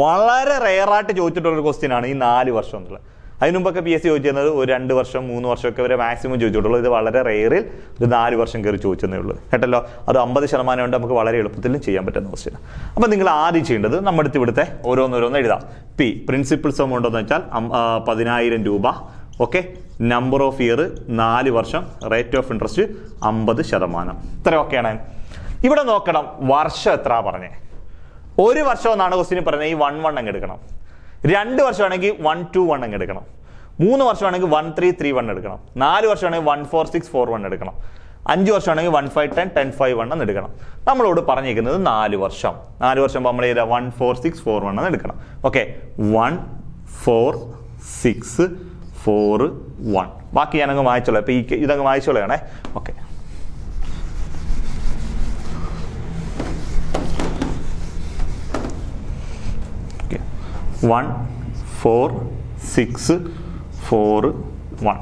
വളരെ റെയറായിട്ട് ചോദിച്ചിട്ടുള്ളൊരു ക്വസ്റ്റ്യൻ ആണ് ഈ 4 വർഷം എന്നുള്ളത്. അതിനുമുമ്പൊക്കെ PSC ചോദിച്ചിരുന്നത് ഒരു 2 വർഷം 3 വർഷമൊക്കെ വരെ മാക്സിമം ചോദിച്ചിട്ടുള്ളൂ. ഇത് വളരെ റെയറിൽ ഒരു 4 വർഷം കയറി ചോദിച്ചതേ ഉള്ളൂ കേട്ടല്ലോ. അത് 50% കൊണ്ട് നമുക്ക് വളരെ എളുപ്പത്തിലും ചെയ്യാൻ പറ്റുന്ന ക്വസ്റ്റ്യൻ. അപ്പം നിങ്ങൾ ആദ്യം ചെയ്യേണ്ടത് നമ്മുടെ ഇവിടുത്തെ ഓരോന്നോരോന്ന് എഴുതാം. പ്രിൻസിപ്പൽ സം ഉണ്ടെന്ന് വെച്ചാൽ 10,000 രൂപ ഓക്കെ, നമ്പർ ഓഫ് ഇയർ 4 വർഷം, റേറ്റ് ഓഫ് ഇൻട്രസ്റ്റ് 50%. ഇത്ര ഓക്കെയാണ്. ഇവിടെ നോക്കണം വർഷം എത്ര പറഞ്ഞേ. 1 വർഷം എന്നാണ് ക്വസ്റ്റ്യൻ പറഞ്ഞത്, ഈ 1 അങ്ങ് എടുക്കണം. 2 വർഷമാണെങ്കിൽ 121 അങ്ങ് എടുക്കണം. 3 വർഷമാണെങ്കിൽ 1331 എടുക്കണം. 4 വർഷമാണെങ്കിൽ 14641 എടുക്കണം. 5 വർഷമാണെങ്കിൽ 1510 1051 എന്ന് എടുക്കണം. നമ്മളോട് പറഞ്ഞിരിക്കുന്നത് 4 വർഷം. 4 വർഷം നമ്മൾ 14641 എന്ന് എടുക്കണം. ഓക്കെ, 14641. ബാക്കി ഞാനങ്ങ് വായിച്ചോളാം. ഇപ്പൊ ഇതങ്ങ് വായിച്ചോളാണേ. ഓക്കെ, ഓക്കെ, 14641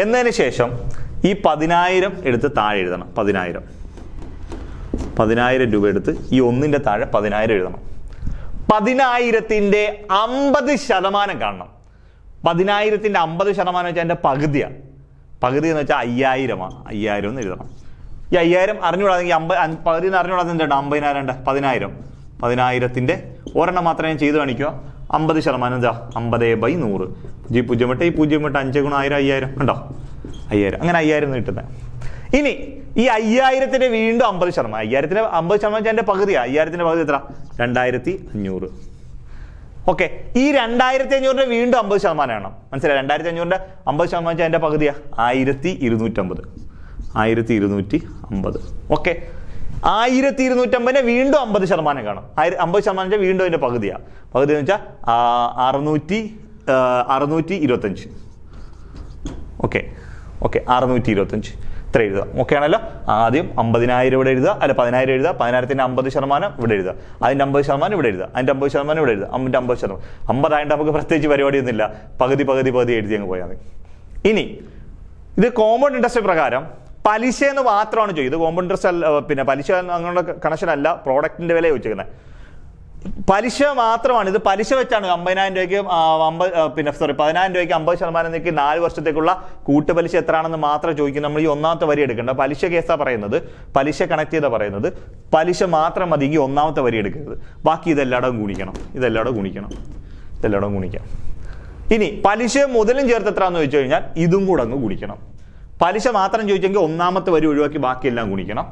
എന്നതിന് ശേഷം ഈ 10,000 എടുത്ത് താഴെ എഴുതണം. 10,000 രൂപ എടുത്ത് ഈ 1ന്റെ താഴെ 10,000 എഴുതണം. 10,000ന്റെ 50% കാണണം. 10,000ന്റെ 50% വെച്ചാൽ എൻ്റെ പകുതിയാണ്. പകുതി എന്ന് വെച്ചാൽ 5,000 എന്ന് എഴുതണം. ഈ 5,000 അറിഞ്ഞുകൂടാതെങ്കിൽ പകുതി എന്ന് അറിഞ്ഞുകൂടാതെ എന്താണ് 50,000 ഉണ്ട്. 10,000ന്റെ ഒരെണ്ണം മാത്രമേ ഞാൻ ചെയ്ത് കാണിക്കുക. 50% എന്താ 50/100. 0.8 ഈ 0.8 5 × 1000 5,000 ഉണ്ടോ? 5,000. അങ്ങനെ 5,000 കിട്ടുന്നത്. ഇനി ഈ 5,000ന്റെ വീണ്ടും 50%. 5,000ന്റെ 50% വെച്ചാൽ എൻ്റെ പകുതിയാണ്. 5,000ന്റെ പകുതി എത്ര? 2,500. ഓക്കെ, ഈ 2,500ന്റെ വീണ്ടും 50% വേണം. മനസ്സിലായി? 2,500ന്റെ 50% വെച്ചാൽ എൻ്റെ പകുതിയാണ് 1,250. 1,250. ഓക്കെ, 1,250ന്റെ വീണ്ടും 50% കാണും. 50% വെച്ചാൽ വീണ്ടും അതിന്റെ പകുതിയാണ്. പകുതി എന്ന് വെച്ചാൽ 625. ഓക്കെ, 625 ഇത്ര എഴുതുക. ഓക്കെ ആണല്ലോ. ആദ്യം 50,000 ഇവിടെ എഴുതുക, അല്ല 10,000 എഴുതുക. 10,000ത്തിന്റെ 50% ഇവിടെ എഴുതുക. അതിന്റെ 50% ഇവിടെ എഴുതുക. അതിന്റെ 50% ഇവിടെ എഴുതുക. 50%. 50 ആയിട്ട് നമുക്ക് പ്രത്യേകിച്ച് പരിപാടിയൊന്നുമില്ല. പകുതി എഴുതി അങ്ങ് പോയാൽ മതി. ഇനി ഇത് കോമ്പൗണ്ട് ഇൻട്രസ്റ്റ് പ്രകാരം പലിശ എന്ന് മാത്രമാണ് ചോദിച്ചത്. കോമ്പൗണ്ട് ഇൻട്രസ്റ്റ് അല്ല, പിന്നെ പലിശ അങ്ങനെയുള്ള കണക്ഷൻ അല്ല, പ്രോഡക്റ്റിന്റെ വില ചോദിച്ചിരിക്കുന്നത്. പലിശ മാത്രമാണ്. ഇത് പലിശ വെച്ചാണ് 50,000 രൂപയ്ക്ക് 10,000 രൂപയ്ക്ക് 50% 4 വർഷത്തേക്കുള്ള കൂട്ടുപലിശ എത്രയാണെന്ന് മാത്രം ചോദിക്കും. നമ്മൾ ഈ 1ാമത്തെ വരി എടുക്കേണ്ട. പലിശ കേസാണ് പറയുന്നത്, പലിശ കണക്ട് ചെയ്താ പറയുന്നത്. പലിശ മാത്രം മതി, 1ാമത്തെ വരി എടുക്കരുത്. ബാക്കി ഇതെല്ലായിടവും ഗുണിക്കണം. ഇനി പലിശ മുതലും ചേർത്ത് എത്രയാണെന്ന് ചോദിച്ചു കഴിഞ്ഞാൽ ഇതും കൂടെ അങ്ങ് ഗുണിക്കണം. പലിശ മാത്രം ചോദിച്ചെങ്കിൽ 1ാമത്തെ വരി ഒഴിവാക്കി ബാക്കിയെല്ലാം ഗുണിക്കണം.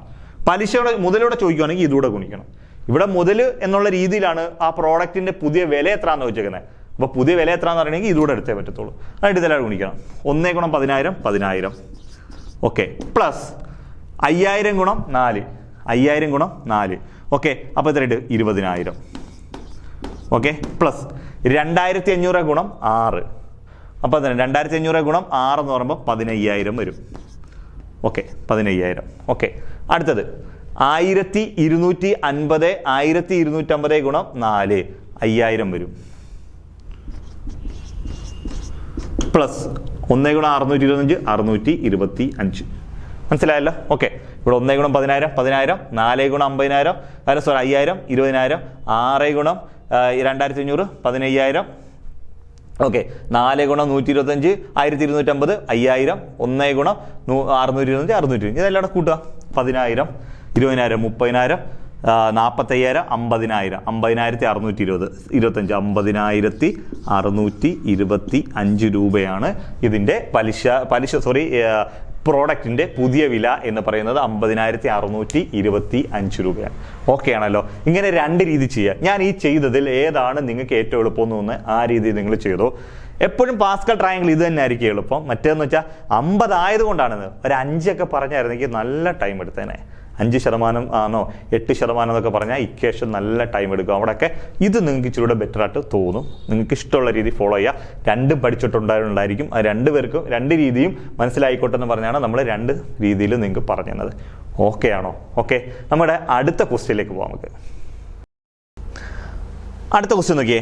പലിശയുടെ മുതലൂടെ ചോദിക്കുകയാണെങ്കിൽ ഇതുകൂടെ ഗുണിക്കണം. ഇവിടെ മുതൽ എന്നുള്ള രീതിയിലാണ് ആ പ്രോഡക്റ്റിന്റെ പുതിയ വില എത്രയാണെന്ന് ചോദിച്ചേക്കുന്നത്. അപ്പോൾ പുതിയ വില എത്രയാണെന്ന് പറയണമെങ്കിൽ ഇതുകൂടെ എടുത്തേ പറ്റത്തുള്ളൂ. അതിട്ട് ഇതെല്ലാം ഗുണിക്കണം. 1 × 10,000. Okay, plus 5,000 × 4. 5,000 × 4. ഓക്കെ, അപ്പോൾ എത്രയായിട്ട് 20,000. Okay, plus 2,500 × 6. അപ്പോൾ തന്നെ 2,500 × 6 എന്ന് പറയുമ്പോൾ 15,000 വരും. ഓക്കെ, 15,000. ഓക്കെ, അടുത്തത് 1,250. 1,250 × 4 5,000 വരും. പ്ലസ് 1 × 625 625. മനസ്സിലായല്ലോ? ഓക്കെ, ഇവിടെ 1 × 10,000 10,000, 4 × 50,000, 5,000 20,000, 6 × 2,500 15,000. ഓക്കെ, 4 × 125 1,250 5,000. 1 × 625 625. ഇതെല്ലാം കൂടെ കൂട്ടുക. 10,000 20,000 30,000 45,000 50,000 50,620 25 50,625 രൂപയാണ് ഇതിന്റെ പലിശ പ്രോഡക്റ്റിന്റെ പുതിയ വില എന്ന് പറയുന്നത് 50,625 രൂപയാണ്. ഓക്കെ ആണല്ലോ? ഇങ്ങനെ 2 രീതി ചെയ്യുക. ഞാൻ ഈ ചെയ്തതിൽ ഏതാണ് നിങ്ങൾക്ക് ഏറ്റവും എളുപ്പം എന്ന് തോന്നുന്നത് ആ രീതി നിങ്ങൾ ചെയ്തോ. എപ്പോഴും പാസ്കൽ ട്രയാങ്കിൾ ഇത് തന്നെ ആയിരിക്കും എളുപ്പം. മറ്റേന്ന് വെച്ചാൽ 50 ആയതുകൊണ്ടാണെന്ന്. ഒരു 5 ഒക്കെ പറഞ്ഞായിരുന്നെങ്കിൽ നല്ല ടൈം എടുത്തേനെ. 5% ആണോ 8% എന്നൊക്കെ പറഞ്ഞാൽ ഇക്വേഷൻ നല്ല ടൈം എടുക്കും. അവിടെയൊക്കെ ഇത് നിങ്ങൾക്ക് ഇച്ചിരൂടെ ബെറ്റർ ആയിട്ട് തോന്നും. നിങ്ങൾക്ക് ഇഷ്ടമുള്ള രീതി ഫോളോ ചെയ്യുക. 2 പഠിച്ചിട്ടുണ്ടായിരിക്കും. ആ 2 പേർക്കും 2 രീതിയും മനസ്സിലായിക്കോട്ടെ എന്ന് പറഞ്ഞാണ് നമ്മൾ 2 രീതിയിൽ നിങ്ങൾക്ക് പറഞ്ഞു തന്നത്. ഓക്കെ ആണോ? ഓക്കെ, നമ്മുടെ അടുത്ത ക്വസ്റ്റ്യനിലേക്ക് പോകാം. നമുക്ക് അടുത്ത ക്വസ്റ്റ്യൻ നോക്കിയേ.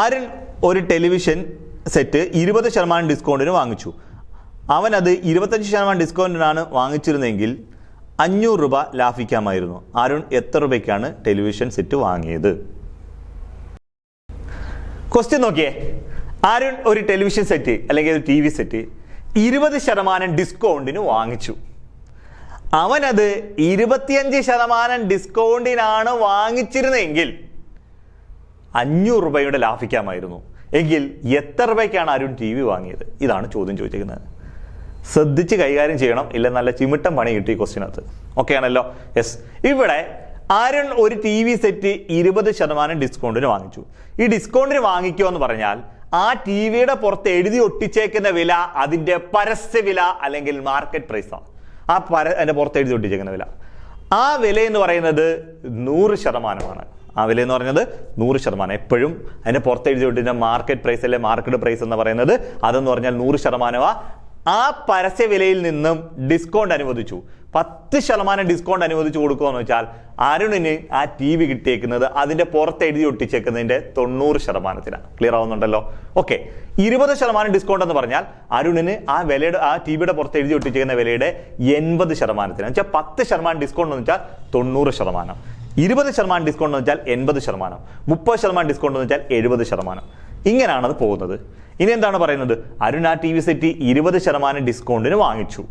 അരുൺ ഒരു ടെലിവിഷൻ സെറ്റ് 20% ഡിസ്കൗണ്ടിന് വാങ്ങിച്ചു. അവനത് 25% ഡിസ്കൗണ്ടിനാണ് വാങ്ങിച്ചിരുന്നെങ്കിൽ 500 രൂപ ലാഭിക്കാമായിരുന്നു. അരുൺ എത്ര രൂപയ്ക്കാണ് ടെലിവിഷൻ സെറ്റ് വാങ്ങിയത്? ക്വസ്റ്റ്യൻ നോക്കിയേ. അരുൺ ഒരു ടെലിവിഷൻ സെറ്റ് അല്ലെങ്കിൽ ഒരു TV സെറ്റ് 20% ഡിസ്കൗണ്ടിന് വാങ്ങിച്ചു. അവനത് 25% ഡിസ്കൗണ്ടിനാണ് വാങ്ങിച്ചിരുന്നെങ്കിൽ 500 രൂപയുടെ ലാഭിക്കാമായിരുന്നു. എങ്കിൽ എത്ര രൂപയ്ക്കാണ് അരുൺ ടി വി വാങ്ങിയത്? ഇതാണ് ചോദ്യം ചോദിച്ചിരിക്കുന്നത്. ശ്രദ്ധിച്ച് കൈകാര്യം ചെയ്യണം, ഇല്ല നല്ല ചിമിട്ടം പണി കിട്ടി ക്വസ്റ്റ്യനകത്ത്. ഓക്കെ ആണല്ലോ? യെസ്. ഇവിടെ അരുൺ ഒരു ടി വി സെറ്റ് 20% ഡിസ്കൗണ്ടിന് വാങ്ങിച്ചു. ഈ ഡിസ്കൗണ്ടിന് വാങ്ങിക്കുക എന്ന് പറഞ്ഞാൽ ആ ടി വിയുടെ പുറത്ത് എഴുതി ഒട്ടിച്ചേക്കുന്ന വില അതിന്റെ പരസ്യ വില അല്ലെങ്കിൽ മാർക്കറ്റ് പ്രൈസാണ്. അതിന്റെ പുറത്ത് എഴുതി ഒട്ടിച്ചേക്കുന്ന വില, ആ വില എന്ന് പറയുന്നത് 100%. ആ വില എന്ന് പറയുന്നത് 100%. എപ്പോഴും അതിന്റെ പുറത്ത് എഴുതി ഒട്ടിച്ച മാർക്കറ്റ് പ്രൈസ് അല്ലെ മാർക്കറ്റ് പ്രൈസ് എന്ന് പറയുന്നത് അതെന്ന് പറഞ്ഞാൽ 100%. ആ പരസ്യ വിലയിൽ നിന്നും ഡിസ്കൗണ്ട് അനുവദിച്ചു, 10% ഡിസ്കൗണ്ട് അനുവദിച്ചു കൊടുക്കുകയെന്ന് വെച്ചാൽ അരുണിന് ആ ടി വി കിട്ടിയേക്കുന്നത് അതിന്റെ പുറത്ത് എഴുതി ഒട്ടിച്ചേക്കുന്നതിന്റെ 90%. ക്ലിയർ ആവുന്നുണ്ടല്ലോ? ഓക്കെ. 20% ഡിസ്കൗണ്ട് എന്ന് പറഞ്ഞാൽ അരുണിന് ആ വിലയുടെ ആ ടി വിയുടെ പുറത്ത് എഴുതി ഒട്ടിച്ചേക്കുന്ന വിലയുടെ 80%. വെച്ചാൽ 10% ഡിസ്കൗണ്ട് എന്ന് വെച്ചാൽ 90%, 20% ഡിസ്കൗണ്ട് എന്ന് വെച്ചാൽ 80%, 30% ഡിസ്കൗണ്ട് എന്ന് വെച്ചാൽ 70%. ഇങ്ങനെയാണ് അത് പോകുന്നത്. ഇനി എന്താണ് പറയുന്നത്? അരുൺ ആ ടി വി സെറ്റ് 20% ഡിസ്കൗണ്ടിന് വാങ്ങിച്ചു.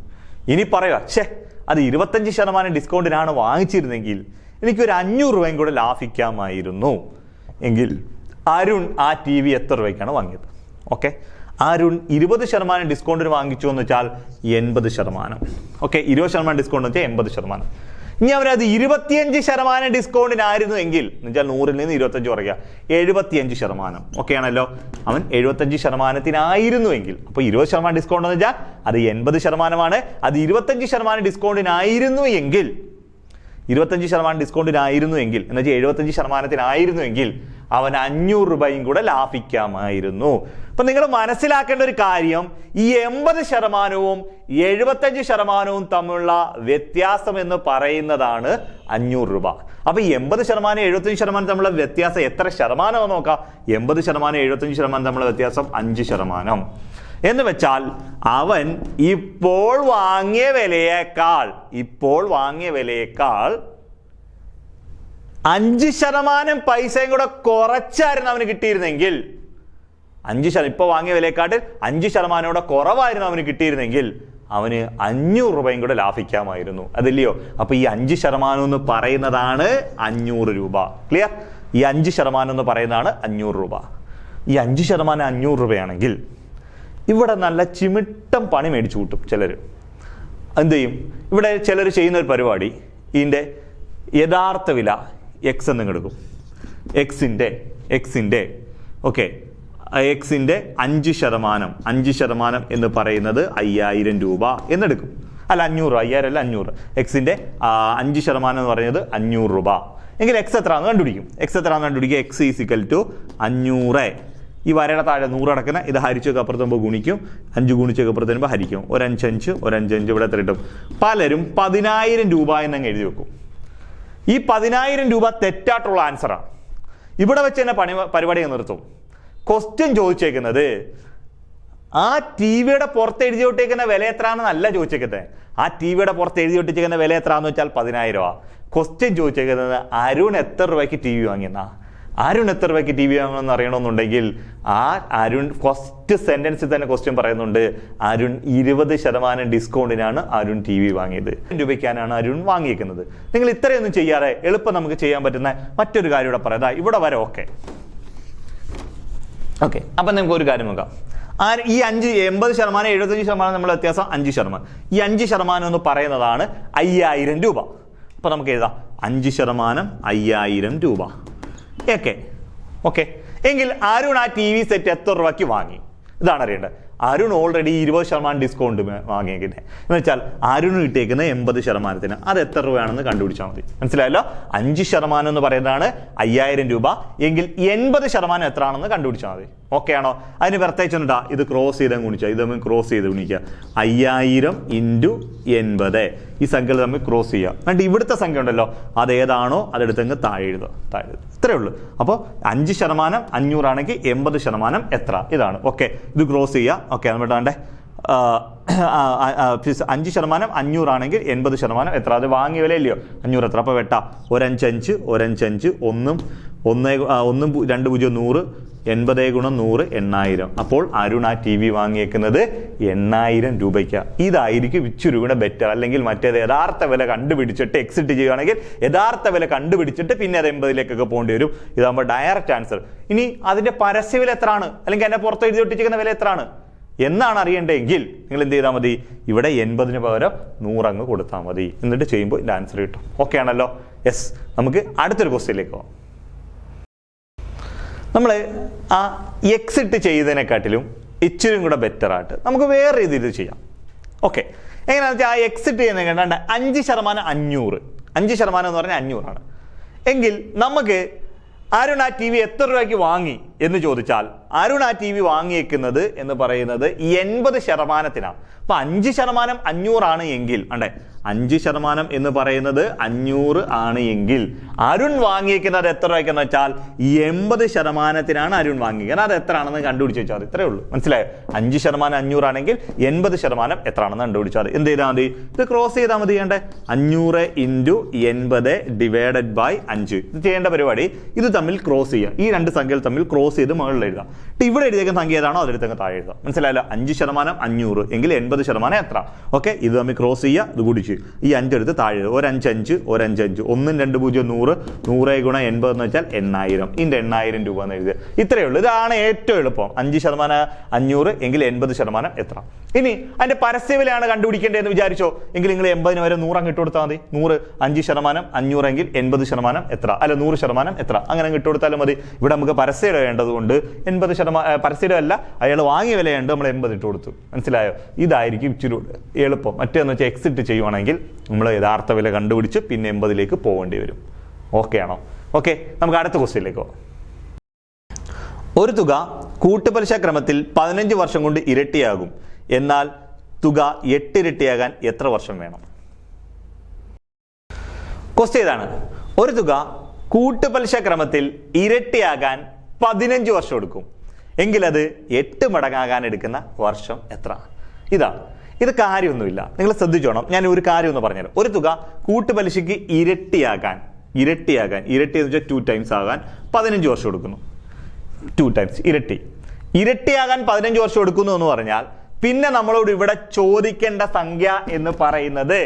ഇനി പറയുക, അത് 25% ഡിസ്കൗണ്ടിനാണ് വാങ്ങിച്ചിരുന്നെങ്കിൽ എനിക്കൊരു 500 രൂപയും കൂടെ ലാഭിക്കാമായിരുന്നു. എങ്കിൽ അരുൺ ആ ടി വി എത്ര രൂപയ്ക്കാണ് വാങ്ങിയത്? ഓക്കെ. അരുൺ 20% ഡിസ്കൗണ്ടിന് വാങ്ങിച്ചു എന്ന് വെച്ചാൽ 80%. ഓക്കെ. 20% ഡിസ്കൗണ്ട് എന്ന് വെച്ചാൽ 80%. ഇനി അവരത് 25% ഡിസ്കൗണ്ടിനായിരുന്നു എങ്കിൽ എന്ന് വെച്ചാൽ 100-ൽ നിന്ന് 25 കുറയ്ക്കുക, 75%. ഓക്കെ ആണല്ലോ? അവൻ 75%-നായിരുന്നു എങ്കിൽ, അപ്പൊ 20% ഡിസ്കൗണ്ട് എന്ന് വെച്ചാൽ അത് 80%. അത് 25% ഡിസ്കൗണ്ടിനായിരുന്നു എങ്കിൽ, 25% ഡിസ്കൗണ്ടിനായിരുന്നു എങ്കിൽ എന്ന് വെച്ചാൽ 75%-നായിരുന്നു എങ്കിൽ അവൻ 500 രൂപയും കൂടെ ലാഭിക്കാമായിരുന്നു. അപ്പൊ നിങ്ങൾ മനസ്സിലാക്കേണ്ട ഒരു കാര്യം, ഈ 80%-വും 75%-വും തമ്മിലുള്ള വ്യത്യാസം എന്ന് പറയുന്നതാണ് 500 രൂപ. അപ്പൊ ഈ 80%, 75% തമ്മിലുള്ള വ്യത്യാസം എത്ര ശതമാനമാണെന്ന് നോക്കാം. 80%, 75% തമ്മിലുള്ള വ്യത്യാസം 5%. എന്ന് വെച്ചാൽ അവൻ ഇപ്പോൾ വാങ്ങിയ വിലയേക്കാൾ 5% പൈസയും കൂടെ കുറച്ചായിരുന്നു അവന് കിട്ടിയിരുന്നെങ്കിൽ, 5% ഇപ്പൊ വാങ്ങിയ വിലയെക്കാട്ടിൽ 5% കൂടെ കുറവായിരുന്നു അവന് കിട്ടിയിരുന്നെങ്കിൽ അവന് 500 രൂപയും കൂടെ ലാഭിക്കാമായിരുന്നു. അതില്ലയോ? അപ്പൊ ഈ 5% എന്ന് പറയുന്നതാണ് 500 രൂപ. ക്ലിയർ? ഈ 5% എന്ന് പറയുന്നതാണ് 500 രൂപ. ഈ 5% 500 രൂപയാണെങ്കിൽ ഇവിടെ നല്ല ചിമിട്ടം പണി മേടിച്ചു കൂട്ടും ചിലർ. എന്ത് ചെയ്യും? ഇവിടെ ചിലർ ചെയ്യുന്ന ഒരു പരിപാടി, ഇതിന്റെ യഥാർത്ഥ വില എക്സ് എന്ന് എടുക്കും. എക്സിന്റെ ഓക്കെ, എക്സിന്റെ 5% എന്ന് പറയുന്നത് 5000 രൂപ എന്നെടുക്കും. അല്ല 500, 5000 അല്ല 500. എക്സിന്റെ 5% എന്ന് പറയുന്നത് 500 രൂപ എങ്കിൽ എക്സ് എത്രയാണെന്ന് കണ്ടുപിടിക്കും. X is equal to 500. ഈ വരയുടെ താഴെ 100 അടക്കുന്ന ഇത് ഹരിച്ചൊക്കെ അപ്പുറത്തുമ്പോൾ ഗുണിക്കും, 5 ഗുണിച്ചൊക്കെ അപ്പുറത്ത് വരുമ്പോൾ ഹരിക്കും. ഒരു 5 ഇവിടെ എത്ര കിട്ടും? പലരും 10000 രൂപ എന്നങ്ങ് എഴുതി വെക്കും. ഈ 10000 രൂപ തെറ്റായിട്ടുള്ള ആൻസറാണ്. ഇവിടെ വെച്ച് തന്നെ പരിപാടി നിർത്തും. ക്വസ്റ്റ്യൻ ചോദിച്ചേക്കുന്നത് ആ ടി വിയുടെ പുറത്ത് എഴുതി ഒട്ടിക്കുന്ന വില എത്രയാണെന്നല്ല ചോദിച്ചേക്കുന്നത്. ആ ടി വിയുടെ പുറത്ത് എഴുതി ഒട്ടിച്ചിരിക്കുന്ന വില എത്രയാണെന്ന് വെച്ചാൽ 10000 രൂപ. ക്വസ്റ്റ്യൻ ചോദിച്ചേക്കുന്നത് അരുൺ എത്ര രൂപയ്ക്ക് ടി വി വാങ്ങിയെന്നാ. അരുൺ എത്ര രൂപയ്ക്ക് ടി വി വാങ്ങുമെന്ന് അറിയണമെന്നുണ്ടെങ്കിൽ ആ അരുൺ ഫസ്റ്റ് സെന്റൻസിൽ തന്നെ ക്വസ്റ്റ്യൻ പറയുന്നുണ്ട്, അരുൺ 20% ഡിസ്കൗണ്ടിനാണ് അരുൺ ടി വി വാങ്ങിയത്. രൂപയ്ക്കാണ് അരുൺ വാങ്ങിയേക്കുന്നത്. നിങ്ങൾ ഇത്രയൊന്നും ചെയ്യാതെ എളുപ്പം നമുക്ക് ചെയ്യാൻ പറ്റുന്ന മറ്റൊരു കാര്യം ഇവിടെ പറയാം. ഇവിടെ വരെ ഓക്കെ. അപ്പൊ നമുക്ക് ഒരു കാര്യം നോക്കാം. ഈ 80%, 75% നമ്മൾ വ്യത്യാസം 5%. ഈ 5% എന്ന് പറയുന്നതാണ് 5000 രൂപ. അപ്പൊ നമുക്ക് എഴുതാം 5% 5000 രൂപ. ഓക്കെ. എങ്കിൽ അരുൺ ആ ടി വി സെറ്റ് എത്ര രൂപയ്ക്ക് വാങ്ങി? ഇതാണ് അറിയേണ്ടത്. അരുൺ ഓൾറെഡി 20% ഡിസ്കൗണ്ട് വാങ്ങിയേക്കുന്നത് എന്ന് വെച്ചാൽ അരുൺ കിട്ടിയേക്കുന്നത് 80%. അത് എത്ര രൂപയാണെന്ന് കണ്ടുപിടിച്ചാൽ മതി. മനസ്സിലായല്ലോ? 5% എന്ന് പറയുന്നതാണ് 5000 രൂപ. എങ്കിൽ 80% എത്രയാണെന്ന് കണ്ടുപിടിച്ചാൽ മതി. ഓക്കെ ആണോ? അതിന് പ്രത്യേകിച്ചുണ്ടാ ഇത് ക്രോസ് ചെയ്ത് ഗുണിക്കുക, ഇത് തമ്മിൽ ക്രോസ് ചെയ്ത് ഗുണിക്കുക. 5000 × 80 ഈ സംഖ്യകൾ തമ്മിൽ ക്രോസ് ചെയ്യുക. എന്നിട്ട് ഇവിടുത്തെ സംഖ്യ ഉണ്ടല്ലോ അതേതാണോ അതെടുത്തങ്ങ് താഴെ എഴുതുക. ഇത്രയേ ഉള്ളൂ. അപ്പോൾ 5% 500 ആണെങ്കിൽ 80% എത്ര? ഇതാണ്. ഓക്കെ. ഇത് ക്രോസ് ചെയ്യുക. ഓക്കെ. എന്നിട്ട് 5% 500 ആണെങ്കിൽ 80% എത്ര? അത് വാങ്ങിയ വില ഇല്ലയോ 500 എത്ര? അപ്പോൾ വെട്ടാ 1 5 5 1 5 5 1 1 2 0 100 80 ഗുണം 100 8,000. അപ്പോൾ അരുൺ ആ TV വാങ്ങിയേക്കുന്നത് 8,000 രൂപയ്ക്ക്. ഇതായിരിക്കും ഇച്ചിരി കൂടെ ബെറ്റർ. അല്ലെങ്കിൽ മറ്റേത് യഥാർത്ഥ വില കണ്ടുപിടിച്ചിട്ട് എക്സിറ്റ് ചെയ്യുകയാണെങ്കിൽ യഥാർത്ഥ വില കണ്ടുപിടിച്ചിട്ട് പിന്നെ അത് 80ലേക്കൊക്കെ പോകേണ്ടി വരും. ഇതാകുമ്പോൾ ഡയറക്റ്റ് ആൻസർ. ഇനി അതിന്റെ പരസ്യ വില എത്രയാണ്, അല്ലെങ്കിൽ അതിന്റെ പുറത്ത് എഴുതി ഒട്ടിച്ചിരിക്കുന്ന വില എത്രയാണ് എന്നാണ് അറിയേണ്ടതെങ്കിൽ നിങ്ങൾ എന്ത് ചെയ്താൽ മതി, ഇവിടെ 80ന് പകരം 100 അങ്ങ് കൊടുത്താൽ മതി. എന്നിട്ട് ചെയ്യുമ്പോൾ ഇതിന്റെ ആൻസർ കിട്ടും. ഓക്കെ ആണല്ലോ? യെസ്. നമുക്ക് അടുത്തൊരു ക്വസ്റ്റ്യനിലേക്ക് പോകാം. നമ്മൾ ആ എക്സിറ്റ് ചെയ്തതിനെക്കാട്ടിലും ഇച്ചിരി കൂടെ ബെറ്റർ ആയിട്ട് നമുക്ക് വേറെ രീതിയിൽ ചെയ്യാം. ഓക്കെ, എങ്ങനെയാണെന്ന് വെച്ചാൽ ആ എക്സിറ്റ് ചെയ്യുന്ന കണ്ടാണ്ട് 5% 500. 5% എന്ന് പറഞ്ഞാൽ 500 ആണ്. എങ്കിൽ നമുക്ക് അരുൺ ആ TV എത്ര രൂപയ്ക്ക് വാങ്ങി എന്ന് ചോദിച്ചാൽ അരുൺ ആ TV വാങ്ങിയേക്കുന്നത് എന്ന് പറയുന്നത് 80%. അപ്പൊ 5% 500 ആണ് എങ്കിൽ, അണ്ടേ 5% എന്ന് പറയുന്നത് 500 ആണ് എങ്കിൽ അരുൺ വാങ്ങിയേക്കുന്നത് എത്ര രൂപയ്ക്കെന്ന് വെച്ചാൽ 80%-നാണ് അരുൺ വാങ്ങിക്കുന്നത്. അത് എത്ര ആണെന്ന് കണ്ടുപിടിച്ച് വെച്ചാൽ മതി. ഇത്രേ ഉള്ളൂ. മനസ്സിലായോ? 5% 500 ആണെങ്കിൽ 80% എത്ര ആണെന്ന് കണ്ടുപിടിച്ചാൽ മതി. എന്ത് ചെയ്താൽ മതി? ഇത് ക്രോസ് ചെയ്താൽ മതി. ചെയ്യേണ്ടേ 500 × 80 ഡിവൈഡഡ് ബൈ 5. ഇത് ചെയ്യേണ്ട പരിപാടി ഇത് തമ്മിൽ ക്രോസ് ചെയ്യുക. ഈ രണ്ട് സംഖ്യകൾ തമ്മിൽ ക്രോസ് ചെയ്ത് മുകളിൽ എഴുതാം. ഇവിടെ എഴുതിയേക്കുന്ന സംഖ്യ ഏതാണോ അതെടുത്തങ്ങ് താഴെ എഴുതാം. മനസ്സിലായല്ലോ? 5% 500 എങ്കിൽ 80% എത്ര? ഓക്കെ, ഇത് തമ്മിൽ ക്രോസ് ചെയ്യുക. ഇത് കൂടിച്ച് ഈ 5 എടുത്ത് താഴെ എഴുതുക. 1 5 5 1 5 5 1 2 0 100 100 × 80 എന്ന് വെച്ചാൽ 8,000. ഇതിന്റെ 8,000 രൂപ എന്ന് എഴുതുക. ഇത്രയേ ഉള്ളൂ. ഇതാണ് ഏറ്റവും എളുപ്പം. 5% 500 എങ്കിൽ 80% എത്ര? ഇനി അതിന്റെ പരസ്യവിലയാണ് കണ്ടുപിടിക്കേണ്ടതെന്ന് വിചാരിച്ചോ എങ്കിൽ നിങ്ങൾ 80ന് വരെ 100 അങ്ങ് ഇട്ട് കൊടുത്താൽ മതി. 100 5% 500 എങ്കിൽ 80% എത്ര? അല്ല 100% എത്ര? അങ്ങനെ അങ്ങ് ഇട്ട് കൊടുത്താലും മതി. ഇവിടെ നമുക്ക് പരസ്യവില വേണ്ടതുകൊണ്ട് 80% പരസ്യവില അല്ല, അയാൾ വാങ്ങിയ വിലയുണ്ട്, നമ്മൾ 80 ഇട്ട് കൊടുത്തു. മനസ്സിലായോ? ഇതായിരിക്കും ഇച്ചിരി എളുപ്പം. മറ്റേന്ന് വെച്ചാൽ എക്സിറ്റ് ചെയ്യുവാണെങ്കിൽ നമ്മൾ യഥാർത്ഥ വില കണ്ടുപിടിച്ച് പിന്നെ 80ലേക്ക് പോകേണ്ടി വരും. ഓക്കെ ആണോ? ഓക്കെ, നമുക്ക് അടുത്ത ക്വസ്റ്റ്യനിലേക്ക് പോകാം. ഒരു തുക കൂട്ടുപലിശ ക്രമത്തിൽ 15 വർഷം കൊണ്ട് ഇരട്ടിയാകും. എന്നാൽ തുക 8 ഇരട്ടിയാകാൻ എത്ര വർഷം വേണം? ക്വസ്റ്റ്യൻ ഇതാണ്. ഒരു തുക കൂട്ടുപലിശ ക്രമത്തിൽ ഇരട്ടിയാകാൻ 15 വർഷം എടുക്കും. എങ്കിൽ അത് 8 മടങ്ങാകാൻ എടുക്കുന്ന വർഷം എത്ര? ഇത് കാര്യമൊന്നുമില്ല. നിങ്ങൾ ശ്രദ്ധിച്ചോണം. ഞാൻ ഒരു കാര്യം ഒന്ന് പറഞ്ഞുതരാം. ഒരു തുക കൂട്ടുപലിശയ്ക്ക് ഇരട്ടി എന്ന് വെച്ചാൽ 2 ടൈംസ് ആകാൻ 15 വർഷം എടുക്കുന്നു. 2 ടൈംസ് ഇരട്ടിയാകാൻ 15 വർഷം എടുക്കുന്നു എന്ന് പറഞ്ഞാൽ പിന്നെ നമ്മളോട് ഇവിടെ ചോദിക്കേണ്ട സംഖ്യ എന്ന് പറയുന്നത്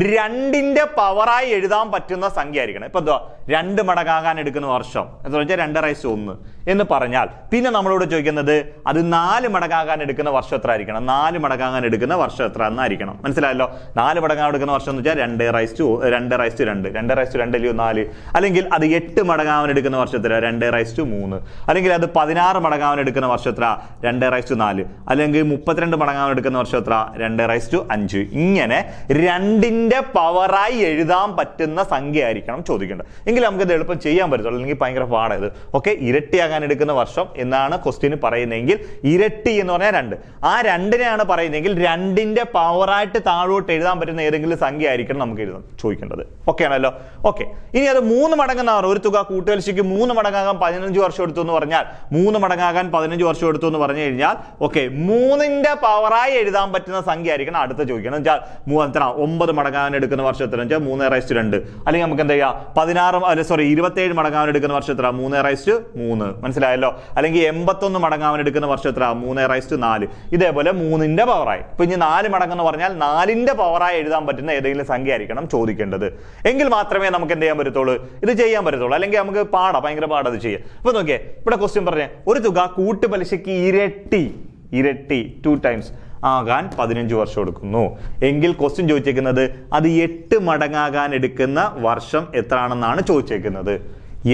2ന്റെ പവറായി എഴുതാൻ പറ്റുന്ന സംഖ്യ ആയിരിക്കണം. ഇപ്പൊ എന്താ 2 മടങ്ങാകാൻ എടുക്കുന്ന വർഷം എന്ന് വെച്ചാൽ 2/1 എന്ന് പറഞ്ഞാൽ പിന്നെ നമ്മളോട് ചോദിക്കുന്നത് അത് 4 മടങ്ങാകാൻ എടുക്കുന്ന വർഷം എത്ര ആയിരിക്കണം? 4 മടങ്ങാകാൻ എടുക്കുന്ന വർഷം എത്ര എന്നായിരിക്കണം. മനസ്സിലായല്ലോ? 4 മടങ്ങാൻ എടുക്കുന്ന വർഷം എന്ന് വെച്ചാൽ 2/2 2/2 4. അല്ലെങ്കിൽ അത് 8 മടങ്ങാവാൻ എടുക്കുന്ന വർഷം എത്ര? 2/3. അല്ലെങ്കിൽ അത് 16 മടങ്ങാവാൻ എടുക്കുന്ന വർഷം എത്ര? 2/4. അല്ലെങ്കിൽ 32 മടങ്ങാവാൻ എടുക്കുന്ന വർഷം എത്ര? 2/5. ഇങ്ങനെ 2ന്റെ പവറായി എഴുതാൻ പറ്റുന്ന സംഖ്യ ആയിരിക്കണം ചോദിക്കേണ്ടത്. എങ്കിൽ നമുക്ക് ഇത് എളുപ്പം ചെയ്യാൻ പറ്റത്തുള്ളൂ. അല്ലെങ്കിൽ ഭയങ്കര പാടായത്. ഓക്കെ, ഇരട്ടിയാകാൻ എടുക്കുന്ന വർഷം എന്നാണ് ക്വസ്റ്റ്യന് പറയുന്നതെങ്കിൽ ഇരട്ടി എന്ന് പറഞ്ഞാൽ 2. ആ 2നെയാണ് പറയുന്നതെങ്കിൽ 2ന്റെ പവറായിട്ട് താഴോട്ട് എഴുതാൻ പറ്റുന്ന ഏതെങ്കിലും സംഖ്യ ആയിരിക്കണം നമുക്ക് ചോദിക്കേണ്ടത്. ഓക്കെ ആണല്ലോ? ഓക്കെ, ഇനി അത് 3 മടങ്ങെന്നാണ്. ഒരു തുക കൂട്ടുപലിശയ്ക്ക് 3 മടങ്ങാകാൻ 15 വർഷം എടുത്തു എന്ന് പറഞ്ഞാൽ 3 മടങ്ങാകാൻ 15 വർഷം എടുത്തു എന്ന് പറഞ്ഞു കഴിഞ്ഞാൽ ഓക്കെ 3ന്റെ പവറായി എഴുതാൻ പറ്റുന്ന സംഖ്യ ആയിരിക്കണം അടുത്ത ചോദിക്കണം. വെച്ചാൽ 9 മടങ്ങാൻ എടുക്കുന്ന വർഷം എത്ര? 3/2. അല്ലെങ്കിൽ നമുക്ക് എന്താ ചെയ്യാം 27 മടങ്ങാൻ എടുക്കുന്ന വർഷം എത്ര? 3/3. മനസ്സിലായല്ലോ? അല്ലെങ്കിൽ 81 മടങ്ങാൻ എടുക്കുന്ന വർഷം എത്ര? 3/4. ഇതേപോലെ 3ന്റെ പവറായി. ഇപ്പൊ ഇനി 4 മടങ്ങെന്ന് പറഞ്ഞാൽ 4ന്റെ പവറായി എഴുതാൻ പറ്റുന്ന ഏതെങ്കിലും സംഖ്യ ആയിരിക്കണം ചോദിക്കേണ്ടത്. എങ്കിൽ മാത്രമേ നമുക്ക് എന്ത് ചെയ്യാൻ പറ്റത്തുള്ളൂ, ഇത് ചെയ്യാൻ പറ്റത്തുള്ളൂ. അല്ലെങ്കിൽ നമുക്ക് ഭയങ്കര പാടാ അത് ചെയ്യാം. അപ്പൊ നോക്കിയേ, ഇവിടെ ക്വസ്റ്റ്യൻ പറഞ്ഞേ ഒരു തുക കൂട്ടുപലിശയ്ക്ക് ഇരട്ടി 2 ടൈംസ് ആകാൻ 15 വർഷം എടുക്കുന്നു. എങ്കിൽ ക്വസ്റ്റ്യൻ ചോദിച്ചേക്കുന്നത് അത് 8 മടങ്ങാകാൻ എടുക്കുന്ന വർഷം എത്രയാണെന്നാണ് ചോദിച്ചേക്കുന്നത്.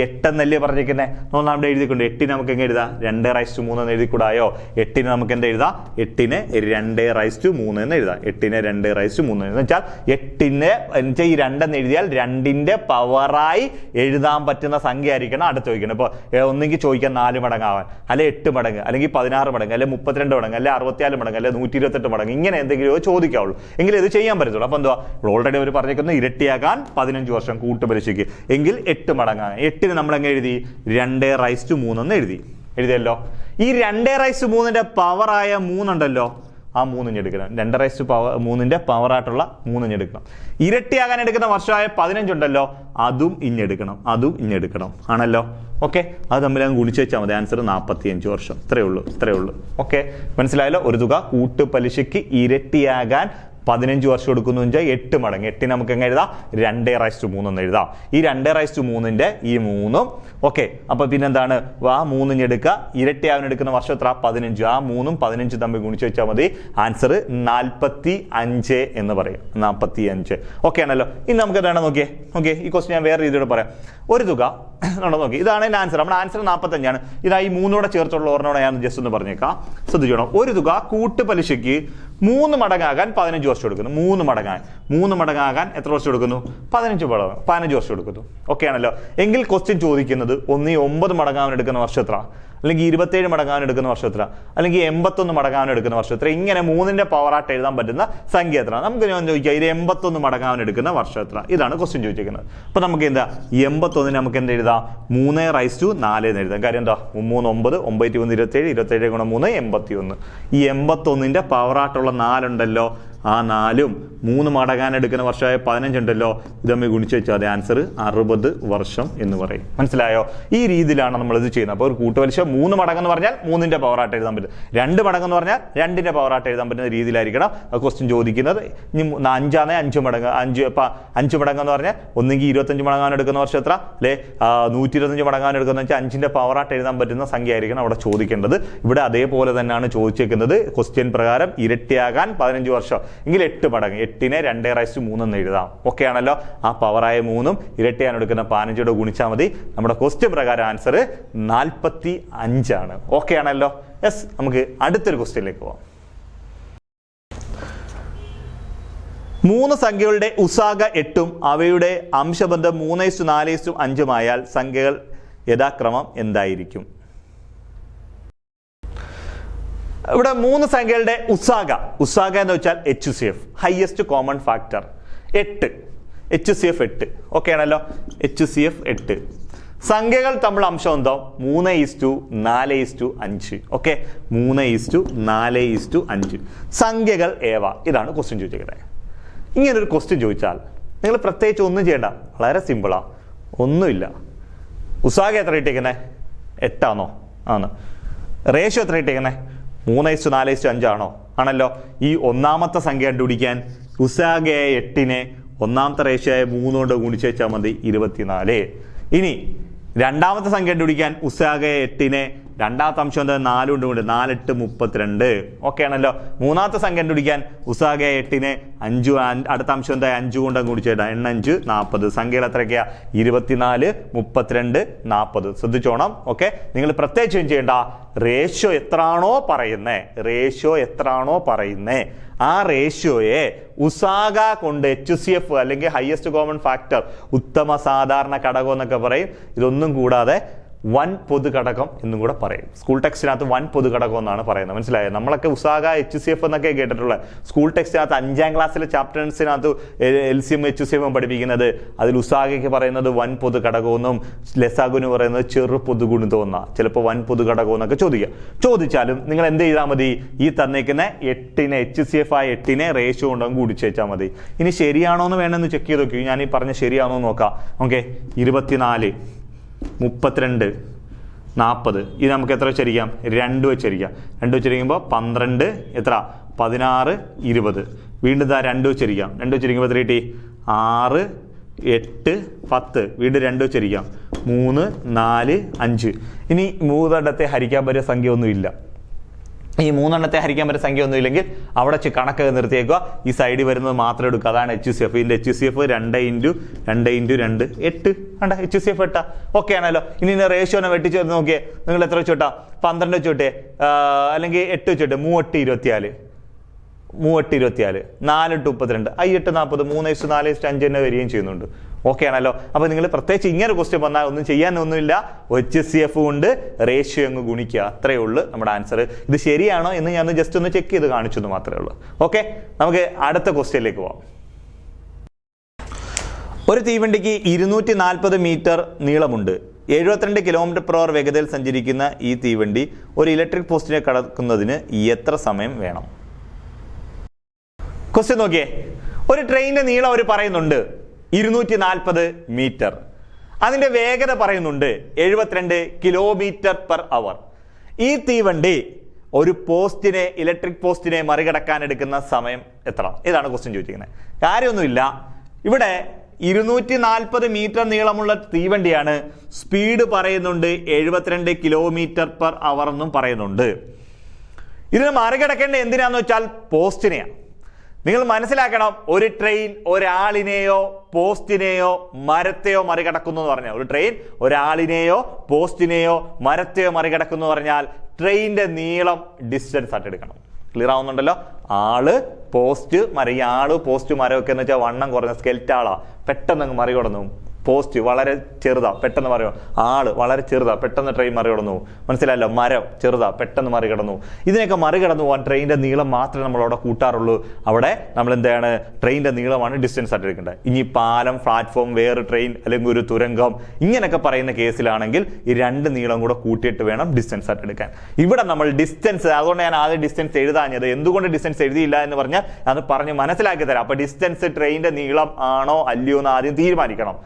8 എന്നല്ലേ പറഞ്ഞിരിക്കുന്നത്? നമ്മൾ എഴുതിക്കൊണ്ട് 8ന് നമുക്ക് എങ്ങനെ എഴുതാം? 2/3 എന്ന് എഴുതിക്കൂടായോ? 8ന് നമുക്ക് എന്താ എഴുതാം? 8ന് 2/3 എന്ന് എഴുതാം. 8ന് 2/3 എന്ന് വെച്ചാൽ 8ന് ഈ 2 എന്ന് എഴുതിയാൽ 2ന്റെ പവറായി എഴുതാൻ പറ്റുന്ന സംഖ്യ ആയിരിക്കണം അടുത്ത് ചോദിക്കണം. ഇപ്പൊ ഒന്നെങ്കിൽ ചോദിക്കാൻ 4 മടങ്ങാവാൻ, അല്ലെ 8 മടങ്ങ്, അല്ലെങ്കിൽ 16 മടങ്ങ്, അല്ലെ 32 മടങ്ങ്, അല്ലെ 64 മടങ്ങ്, അല്ലെ 128 മടങ്ങ്, ഇങ്ങനെ എന്തെങ്കിലും ചോദിക്കാവുള്ളൂ. എങ്കിൽ ഇത് ചെയ്യാൻ പറ്റത്തുള്ളൂ. അപ്പൊ എന്തുവാ ഓൾറെഡി അവർ പറഞ്ഞിരിക്കുന്നത് ഇരട്ടിയാകാൻ 15 വർഷം കൂട്ടുപലിശയ്ക്ക്. എങ്കിൽ 8 മടങ്ങാണ്. 8ന് നമ്മൾ എങ്ങനെ എഴുതി? 2/3 എന്ന് എഴുതിയല്ലോ. ഈ 2/3ന്റെ പവറായ 3 ഉണ്ടല്ലോ, ആ 3 എടുക്കണം. 2⁻3ന്റെ പവറായിട്ടുള്ള 3 എടുക്കണം. ഇരട്ടിയാകാൻ എടുക്കുന്ന വർഷമായ 15 ഉണ്ടല്ലോ, അതും ഇഞ്ഞെടുക്കണം ആണല്ലോ. ഓക്കെ, അത് തമ്മിൽ അങ്ങ് ഗുണിച്ച് വെച്ചാൽ മതി. ആൻസർ 45 വർഷം. ഇത്രയേ ഉള്ളൂ. ഓക്കെ, മനസ്സിലായല്ലോ. ഒരു തുക കൂട്ടുപലിശയ്ക്ക് ഇരട്ടിയാകാൻ 15 വർഷം എടുക്കുന്നു വെച്ചാൽ 8 മടങ്ങ്. 8 നമുക്ക് എങ്ങനെ എഴുതാം? 2/3 എന്ന് എഴുതാം. ഈ 2/3ന്റെ ഈ 3 ഓക്കെ. അപ്പൊ പിന്നെന്താണ്? ആ 3 എടുക്കുക. ഇരട്ടിയാകാൻ എടുക്കുന്ന വർഷം എത്ര? 15. ആ 3ഉം 15 തമ്മിൽ ഗുണിച്ച് വെച്ചാൽ മതി. ആൻസർ 45 എന്ന് പറയും. 45. ഓക്കെ ആണല്ലോ. ഇനി നമുക്ക് എന്താണ് നോക്കിയേ. ഈ ക്വസ്റ്റ്യൻ ഞാൻ വേറെ രീതിയോടെ പറയാം. ഒരു തുക നോക്കി, ഇതാണ് എൻ്റെ ആൻസർ. നമ്മുടെ ആൻസർ 45 ആണ്. ഇതാ ഈ 3 ചേർത്തുള്ള ഓർമ്മയോടെ ഞാൻ ജസ്റ്റ് ഒന്ന് പറഞ്ഞേക്കാം, ശ്രദ്ധിച്ചോണം. ഒരു തുക കൂട്ടുപലിശയ്ക്ക് 3 മടങ്ങാകാൻ 15 വർഷം എടുക്കുന്നു. 3 മടങ്ങാകാൻ എത്ര വർഷം എടുക്കുന്നു? 15 വർഷം എടുക്കുന്നു. ഓക്കെ ആണല്ലോ. എങ്കിൽ ക്വസ്റ്റ്യൻ ചോദിക്കുന്നത് ഒന്നീ 9 മടങ്ങാൻ എടുക്കുന്ന വർഷം എത്ര, അല്ലെങ്കിൽ 27 മടങ്ങാൻ എടുക്കുന്ന വർഷം എത്ര, അല്ലെങ്കിൽ 81 മടങ്ങാൻ എടുക്കുന്ന വർഷം എത്ര, ഇങ്ങനെ 3ന്റെ പവറായിട്ട് എഴുതാൻ പറ്റുന്ന സംഖ്യ എത്ര? നമുക്ക് ഞാൻ ചോദിക്കാം, ഇത് 81 മടങ്ങാൻ എടുക്കുന്ന വർഷം എത്ര? ഇതാണ് ക്വസ്റ്റ്യൻ ചോദിച്ചിരിക്കുന്നത്. അപ്പൊ നമുക്ക് എന്താ 81 നമുക്ക് എന്ത് എഴുതാം? 3/4 എന്ന് എഴുതാം. കാര്യം എന്താ? 3 9, 9 1 27, 27 × 3 81. ഈ 81ന്റെ പവറായിട്ടുള്ള 4 ഉണ്ടല്ലോ, ആ 4ഉം 3 മടങ്ങാൻ എടുക്കുന്ന വർഷമായ 15 ഉണ്ടല്ലോ, ഇത് തമ്മിൽ ഗുണിച്ച് വെച്ചാൽ അത് ആൻസർ 60 വർഷം എന്ന് പറയും. മനസ്സിലായോ? ഈ രീതിയിലാണ് നമ്മൾ ഇത് ചെയ്യുന്നത്. അപ്പോൾ ഒരു കൂട്ടുപലിശ 3 മടങ്ങെന്ന് പറഞ്ഞാൽ 3ന്റെ പവറായിട്ട് എഴുതാൻ പറ്റും. 2 മടങ്ങെന്ന് പറഞ്ഞാൽ 2ന്റെ പവറായിട്ട് എഴുതാൻ പറ്റുന്ന രീതിയിലായിരിക്കണം ക്വസ്റ്റ്യൻ ചോദിക്കുന്നത്. ഇനി 5 5 മടങ്ങ്, 5 മടങ്ങെന്ന് പറഞ്ഞാൽ ഒന്നെങ്കിൽ 25 മടങ്ങാൻ എടുക്കുന്ന വർഷം എത്ര, അല്ലെ 125 മടങ്ങാൻ എടുക്കുന്ന വെച്ചാൽ 5ന്റെ പവറായിട്ട് എഴുതാൻ പറ്റുന്ന സംഖ്യ ആയിരിക്കണം അവിടെ ചോദിക്കേണ്ടത്. ഇവിടെ അതേപോലെ തന്നെയാണ് ചോദിച്ചേക്കുന്നത്. ക്വസ്റ്റ്യൻ പ്രകാരം ഇരട്ടിയാകാൻ 15 വർഷം എങ്കിൽ 8 മടങ്ങ്, 8നെ 2/3 എന്ന് എഴുതാം. ഓക്കെ ആണല്ലോ. ആ പവറായ 3ഉം ഇരട്ടിയാൻ എടുക്കുന്ന 15 ഗുണിച്ചാൽ മതി. നമ്മുടെ ക്വസ്റ്റ്യൻ പ്രകാരം ആൻസർ 45 ആണ്. ഓക്കെ ആണല്ലോ. യെസ്, നമുക്ക് അടുത്തൊരു ക്വസ്റ്റ്യനിലേക്ക് പോവാം. 3 സംഖ്യകളുടെ ഉസാഗ 8ഉം അവയുടെ അംശബന്ധം 3:4:5 ആയാൽ സംഖ്യകൾ യഥാക്രമം എന്തായിരിക്കും? ഇവിടെ 3 സംഖ്യകളുടെ ഉസാഗ എന്ന് വെച്ചാൽ HCF, highest common factor 8. HCF 8. Okay ആണല്ലോ. HCF 8. സംഖ്യകൾ തമ്മിൽ അംശം എന്തോ 3:4:5. ഓക്കെ, 3:4:5. സംഖ്യകൾ ഏവ. ഇതാണ് ക്വസ്റ്റ്യൻ ചോദിച്ചിരിക്കുന്നത്. ഇങ്ങനൊരു ക്വസ്റ്റ്യൻ ചോദിച്ചാൽ നിങ്ങൾ പ്രത്യേകിച്ച് ഒന്നും ചെയ്യണ്ട, വളരെ സിമ്പിളാ. ഒന്നുമില്ല. ഉസാഗ എത്ര ഇട്ടേക്കുന്നത്? 8 ആണോ? ആണ്. റേഷ്യോ എത്ര ഇട്ടേക്കുന്നത്? 3:4:5 ആണോ? ആണല്ലോ. ഈ ഒന്നാമത്തെ സംഖ്യ കണ്ടുപിടിക്കാൻ ഉസാഗയായ 8നെ ഒന്നാമത്തെ റേഷ്യോയായ 3 കൊണ്ട് ഗുണിച്ച് വെച്ചാൽ മതി, 24. ഇനി രണ്ടാമത്തെ സംഖ്യ കണ്ടുപിടിക്കാൻ ഉസാഗയായ 8നെ രണ്ടാമത്തെ അംശം എന്താ? 4 കൊണ്ട് കൂടി, 4 8 32. ഓക്കെ ആണല്ലോ. മൂന്നാമത്തെ സംഖ്യ കണ്ടുപിടിക്കാൻ ഉസാഗയായ 8നെ 5, അടുത്ത അംശം എന്താ? 5 കൊണ്ട് ഗുണിച്ചേട്ടാ. 5 40. സംഖ്യകൾ എത്രയൊക്കെയാ? 24 32 40. ശ്രദ്ധിച്ചോണം. ഓക്കെ, നിങ്ങൾ പ്രത്യേകിച്ചും ചെയ്യേണ്ട, റേഷ്യോ എത്രാണോ പറയുന്നേ ആ റേഷ്യോയെ ഉസാഗ കൊണ്ട് HCF അല്ലെങ്കിൽ ഹയസ്റ്റ് കോമൺ ഫാക്ടർ, ഉത്തമ സാധാരണ ഘടകം എന്നൊക്കെ പറയും. ഇതൊന്നും കൂടാതെ വൻ പൊതുഘടകം എന്നും കൂടെ പറയും. സ്കൂൾ ടെക്സ്റ്റിനകത്ത് വൻ പൊതുഘടകം എന്നാണ് പറയുന്നത്. മനസ്സിലായത്? നമ്മളൊക്കെ ഉസാഗ HCF എന്നൊക്കെ കേട്ടിട്ടുള്ളത്. സ്കൂൾ ടെക്സ്റ്റിനകത്ത് 5ാം ക്ലാസ്സിലെ ചാപ്റ്റേഴ്സിനകത്ത് LCM HCF പഠിപ്പിക്കുന്നത് അതിൽ ഉസാഗയ്ക്ക് പറയുന്നത് വൻ പൊതുഘടകമെന്നും ലെസാഗുന് പറയുന്നത് ചെറു പൊതുഗുണിതം എന്നാ. ചിലപ്പോൾ വൻ പൊതുഘടകം എന്നൊക്കെ ചോദിച്ചാലും നിങ്ങൾ എന്ത് ചെയ്താൽ മതി? ഈ തന്നേക്കുന്ന 8നെ HCF ആയ 8നെ റേഷ്യോ ഉണ്ടെങ്കിൽ കൂടിച്ച് വെച്ചാൽ മതി. ഇനി ശരിയാണോ എന്ന് വേണമെന്ന് ചെക്ക് ചെയ്ത് നോക്കി. ഞാൻ ഈ പറഞ്ഞ ശരിയാണോ എന്ന് നോക്കാം. ഓക്കെ, 24 32 40. ഇത് നമുക്ക് എത്ര വെച്ചിരിക്കാം? 2 വെച്ചിരിക്കാം. 2 വെച്ചിരിക്കുമ്പോൾ 12 എത്ര? 16 20. വീണ്ടും 2 വെച്ചിരിക്കാം. 2 വെച്ചിരിക്കുമ്പോൾ എത്ര കിട്ടി? 6 8 10. വീണ്ടും 2 വെച്ചിരിക്കാം. 3 4 5. ഇനി 3 ഹരിക്കാൻ പറ്റിയ സംഖ്യ ഒന്നുമില്ല. ഈ 3 ഹരിക്കാൻ പറ്റുന്ന സംഖ്യ ഒന്നും ഇല്ലെങ്കിൽ അവിടെ കണക്ക് നിർത്തിയേക്കുക. ഈ സൈഡിൽ വരുന്നത് മാത്രം എടുക്കുക. അതാണ് HCF. ഇതിന്റെ HCF 2 × 2 8. കണ്ട, HCF 8. ഓക്കെ ആണല്ലോ. ഇനി റേഷ്യോനെ വെട്ടിച്ചേർന്ന് നോക്കിയേ. നിങ്ങൾ എത്ര വെച്ചോട്ടാ? 12 വെച്ചോട്ടെ, അല്ലെങ്കിൽ 8 വെച്ചോട്ടെ. 3 8 24. 3 8 24. 4 8 32. 5 8 40. 3:4:5 തന്നെ വരികയും ചെയ്യുന്നുണ്ട്. ഓക്കെ ആണല്ലോ. അപ്പൊ നിങ്ങൾ പ്രത്യേകിച്ച് ഇങ്ങനെ ക്വസ്റ്റ്യൻ വന്നാൽ ഒന്നും ചെയ്യാനൊന്നുമില്ല. HCF കൊണ്ട് റേഷ്യോ അങ്ങ് ഗുണിക്കുക. അത്രയേ ഉള്ളൂ നമ്മുടെ ആൻസർ. ഇത് ശരിയാണോ എന്ന് ഞാൻ ജസ്റ്റ് ഒന്ന് ചെക്ക് ചെയ്ത് കാണിച്ചു എന്ന് മാത്രമേ ഉള്ളൂ. ഓക്കെ, നമുക്ക് അടുത്ത ക്വസ്റ്റ്യനിലേക്ക് പോവാം. ഒരു തീവണ്ടിക്ക് 240 മീറ്റർ നീളമുണ്ട്. 72 km/h വേഗതയിൽ സഞ്ചരിക്കുന്ന ഈ തീവണ്ടി ഒരു ഇലക്ട്രിക് പോസ്റ്റിനെ കടക്കുന്നതിന് എത്ര സമയം വേണം? ക്വസ്റ്റ്യൻ നോക്കിയേ, ഒരു ട്രെയിനിന്റെ നീളം അവർ പറയുന്നുണ്ട് 240 മീറ്റർ, അതിന്റെ വേഗത പറയുന്നുണ്ട് 72 km/h. ഈ തീവണ്ടി ഒരു പോസ്റ്റിനെ, ഇലക്ട്രിക് പോസ്റ്റിനെ മറികടക്കാൻ എടുക്കുന്ന സമയം എത്ര? ഇതാണ് ക്വസ്റ്റ്യൻ ചോദിച്ചിരിക്കുന്നത്. കാര്യമൊന്നുമില്ല, ഇവിടെ 240 മീറ്റർ നീളമുള്ള തീവണ്ടിയാണ്, സ്പീഡ് പറയുന്നുണ്ട് 72 km/h എന്നും പറയുന്നുണ്ട്. ഇതിനെ മറികടക്കേണ്ട എന്തിനാന്ന് വെച്ചാൽ പോസ്റ്റിനെയാണ്. നിങ്ങൾ മനസ്സിലാക്കണം, ഒരു ട്രെയിൻ ഒരാളിനെയോ പോസ്റ്റിനെയോ മരത്തെയോ മറികടക്കുന്നു എന്ന് പറഞ്ഞാൽ, ഒരു ട്രെയിൻ ഒരാളിനെയോ പോസ്റ്റിനെയോ മരത്തെയോ മറികടക്കുന്നു എന്ന് പറഞ്ഞാൽ ട്രെയിനിന്റെ നീളം ഡിസ്റ്റൻസ് ആയിട്ട് എടുക്കണം. ക്ലിയർ ആവുന്നുണ്ടല്ലോ? ആള് പോസ്റ്റ് മരം, ഈ ആള് പോസ്റ്റ് മരമൊക്കെ എന്ന് വെച്ചാൽ വണ്ണം കുറഞ്ഞ സ്കെൽറ്റ് ആളാ, പെട്ടെന്ന് മറികടന്നു. പോസ്റ്റ് വളരെ ചെറുതാ, പെട്ടെന്ന് മറികടന്നു. ആള് വളരെ ചെറുതാ, പെട്ടെന്ന് ട്രെയിൻ മറികടന്നു. മനസ്സിലായല്ലോ? മരം ചെറുതാ, പെട്ടെന്ന് മറികടന്നു. ഇതിനൊക്കെ മറികടന്നു പോകാൻ ട്രെയിനിന്റെ നീളം മാത്രമേ നമ്മൾ അവിടെ കൂട്ടാറുള്ളൂ. അവിടെ നമ്മൾ എന്താണ്, ട്രെയിനിന്റെ നീളമാണ് ഡിസ്റ്റൻസ് ആയിട്ട് എടുക്കേണ്ടത്. ഇനി പാലം, പ്ലാറ്റ്ഫോം, വേറെ ട്രെയിൻ, അല്ലെങ്കിൽ ഒരു തുരങ്കം, ഇങ്ങനെയൊക്കെ പറയുന്ന കേസിലാണെങ്കിൽ ഈ രണ്ട് നീളം കൂടെ കൂട്ടിയിട്ട് വേണം ഡിസ്റ്റൻസ് ആയിട്ട് എടുക്കാൻ. ഇവിടെ നമ്മൾ ഡിസ്റ്റൻസ്, അതുകൊണ്ട് ഞാൻ ആദ്യം ഡിസ്റ്റൻസ് എഴുതാഞ്ഞത്. എന്തുകൊണ്ട് ഡിസ്റ്റൻസ് എഴുതിയില്ല എന്ന് പറഞ്ഞാൽ അത് പറഞ്ഞ് മനസ്സിലാക്കി തരാം. അപ്പൊ ഡിസ്റ്റൻസ് ട്രെയിനിന്റെ നീളം ആണോ അല്ലയോ എന്ന് ആദ്യം തീരുമാനിക്കണം.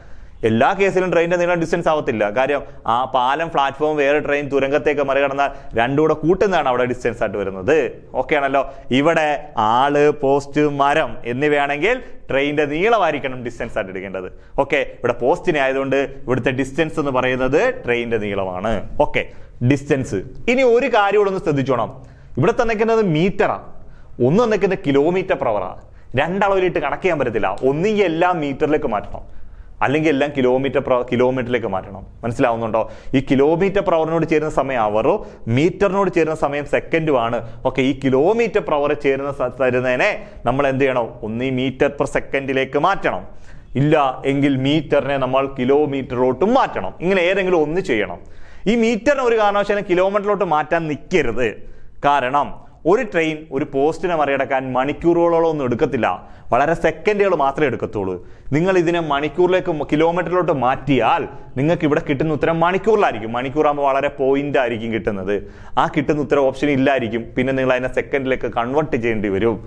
എല്ലാ കേസിലും ട്രെയിനിന്റെ നീളം ഡിസ്റ്റൻസ് ആവത്തില്ല. കാര്യം ആ പാലം, പ്ലാറ്റ്ഫോം, വേറെ ട്രെയിൻ, തുരങ്കത്തേക്ക് മറികടന്നാൽ രണ്ടും കൂടെ കൂട്ടുന്നതാണ് അവിടെ ഡിസ്റ്റൻസ് ആയിട്ട് വരുന്നത്. ഓക്കെ ആണല്ലോ? ഇവിടെ ആള്, പോസ്റ്റ്, മരം എന്നിവയാണെങ്കിൽ ട്രെയിനിന്റെ നീളമായിരിക്കണം ഡിസ്റ്റൻസ് ആയിട്ട് എടുക്കേണ്ടത്. ഓക്കെ, ഇവിടെ പോസ്റ്റിനെ ആയതുകൊണ്ട് ഇവിടുത്തെ ഡിസ്റ്റൻസ് എന്ന് പറയുന്നത് ട്രെയിനിന്റെ നീളമാണ്. Okay, distance. ഇനി ഒരു കാര്യം കൂടെ ഒന്ന് ശ്രദ്ധിച്ചോണം, ഇവിടെ തന്നിരിക്കുന്നത് മീറ്ററാ, ഒന്ന് തന്നിരിക്കുന്നത് km/h. രണ്ടളവിലിട്ട് കണക്ക് ചെയ്യാൻ പറ്റത്തില്ല. ഒന്നുകിൽ എല്ലാം മീറ്ററിലേക്ക് മാറ്റണം, അല്ലെങ്കിൽ എല്ലാം കിലോമീറ്ററിലേക്ക് മാറ്റണം. മനസ്സിലാവുന്നുണ്ടോ? ഈ km/h ചേരുന്ന സമയം അവറോ, മീറ്ററിനോട് ചേരുന്ന സമയം സെക്കൻഡുമാണ്. ഓക്കെ, ഈ km/h ചേരുന്ന തരുന്നതിനെ നമ്മൾ എന്ത് ചെയ്യണം? ഒന്നീ മീറ്റർ/സെക്കൻഡിലേക്ക് മാറ്റണം, ഇല്ല എങ്കിൽ മീറ്ററിനെ നമ്മൾ കിലോമീറ്ററിലോട്ടും മാറ്റണം. ഇങ്ങനെ ഏതെങ്കിലും ഒന്ന് ചെയ്യണം. ഈ മീറ്ററിനെ ഒരു കാരണവശാലും കിലോമീറ്ററിലോട്ട് മാറ്റാൻ നിൽക്കരുത്. കാരണം ഒരു ട്രെയിൻ ഒരു പോസ്റ്റിനെ മറികടക്കാൻ മണിക്കൂറുകളോളം ഒന്നും എടുക്കത്തില്ല, വളരെ സെക്കൻഡുകൾ മാത്രമേ എടുക്കത്തുള്ളൂ. നിങ്ങൾ ഇതിനെ മണിക്കൂറിലേക്ക്, കിലോമീറ്ററിലോട്ട് മാറ്റിയാൽ നിങ്ങൾക്ക് ഇവിടെ കിട്ടുന്ന ഉത്തരം മണിക്കൂറിലായിരിക്കും. മണിക്കൂറാകുമ്പോൾ വളരെ പോയിന്റ് ആയിരിക്കും കിട്ടുന്നത്. ആ കിട്ടുന്ന ഉത്തരം ഓപ്ഷൻ ഇല്ലായിരിക്കും. പിന്നെ നിങ്ങൾ അതിനെ സെക്കൻഡിലേക്ക് കൺവേർട്ട് ചെയ്യേണ്ടി വരും.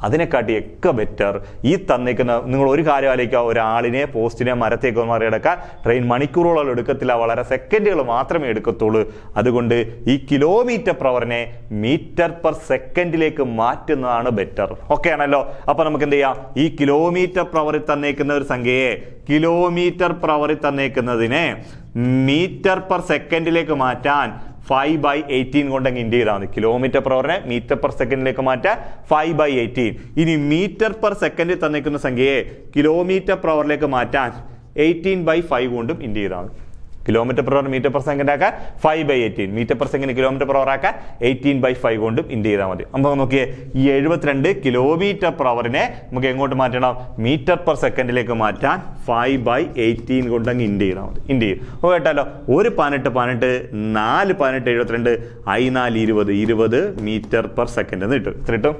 അതിനെക്കാട്ടിയൊക്കെ ബെറ്റർ ഈ തന്നിക്കുന്ന, നിങ്ങൾ ഒരു കാര്യം ആലോചിക്കുക, ഒരാളിനെ, പോസ്റ്റിനെ, മരത്തേക്ക് മറികടക്കാൻ ട്രെയിൻ മണിക്കൂറുകളോളം എടുക്കത്തില്ല, വളരെ സെക്കൻഡുകൾ മാത്രമേ എടുക്കത്തുള്ളൂ. അതുകൊണ്ട് ഈ km/hനെ മീറ്റർ/സെക്കൻഡിലേക്ക് മാറ്റുന്നതാണ് ബെറ്റർ. ഓക്കെ ആണല്ലോ? അപ്പൊ നമുക്ക് എന്ത് ചെയ്യാം, ഈ km/h തന്നേക്കുന്ന ഒരു സംഖ്യയെ, km/h തന്നേക്കുന്നതിനെ മീറ്റർ/സെക്കൻഡിലേക്ക് മാറ്റാൻ 5/18 കൊണ്ടെങ്കിൽ ഇൻഡ് ചെയ്താൽ മതി. km/hനെ മീറ്റർ/സെക്കൻഡിലേക്ക് മാറ്റാൻ 5/18. ഇനി മീറ്റർ/സെക്കൻഡിൽ തന്നിരിക്കുന്ന സംഖ്യയെ km/hലേക്ക് മാറ്റാൻ 18/5 കൊണ്ടും ഇൻഡ് ചെയ്താൽ മതി. km/h മീറ്റർ/സെക്കൻഡ് ആക്കാൻ 5/18, മീറ്റർ/സെക്കൻഡ് km/h ആക്കാൻ 18/5 കൊണ്ടും ഇൻഡ് ചെയ്താൽ മതി. നമുക്ക് നോക്കിയേ, ഈ 72 km/hനെ നമുക്ക് എങ്ങോട്ട് മാറ്റണം? മീറ്റർ/സെക്കൻഡിലേക്ക് മാറ്റാൻ 5/18 കൊണ്ടങ്ങ് ഇൻഡ് ചെയ്താൽ മതി. ഇൻഡ് ചെയ്യും. ഓ കേട്ടല്ലോ, ഒരു 18, 4 18 72, I4 20, 20 മീറ്റർ/സെക്കൻഡ് എന്ന് കിട്ടും. എത്ര കിട്ടും?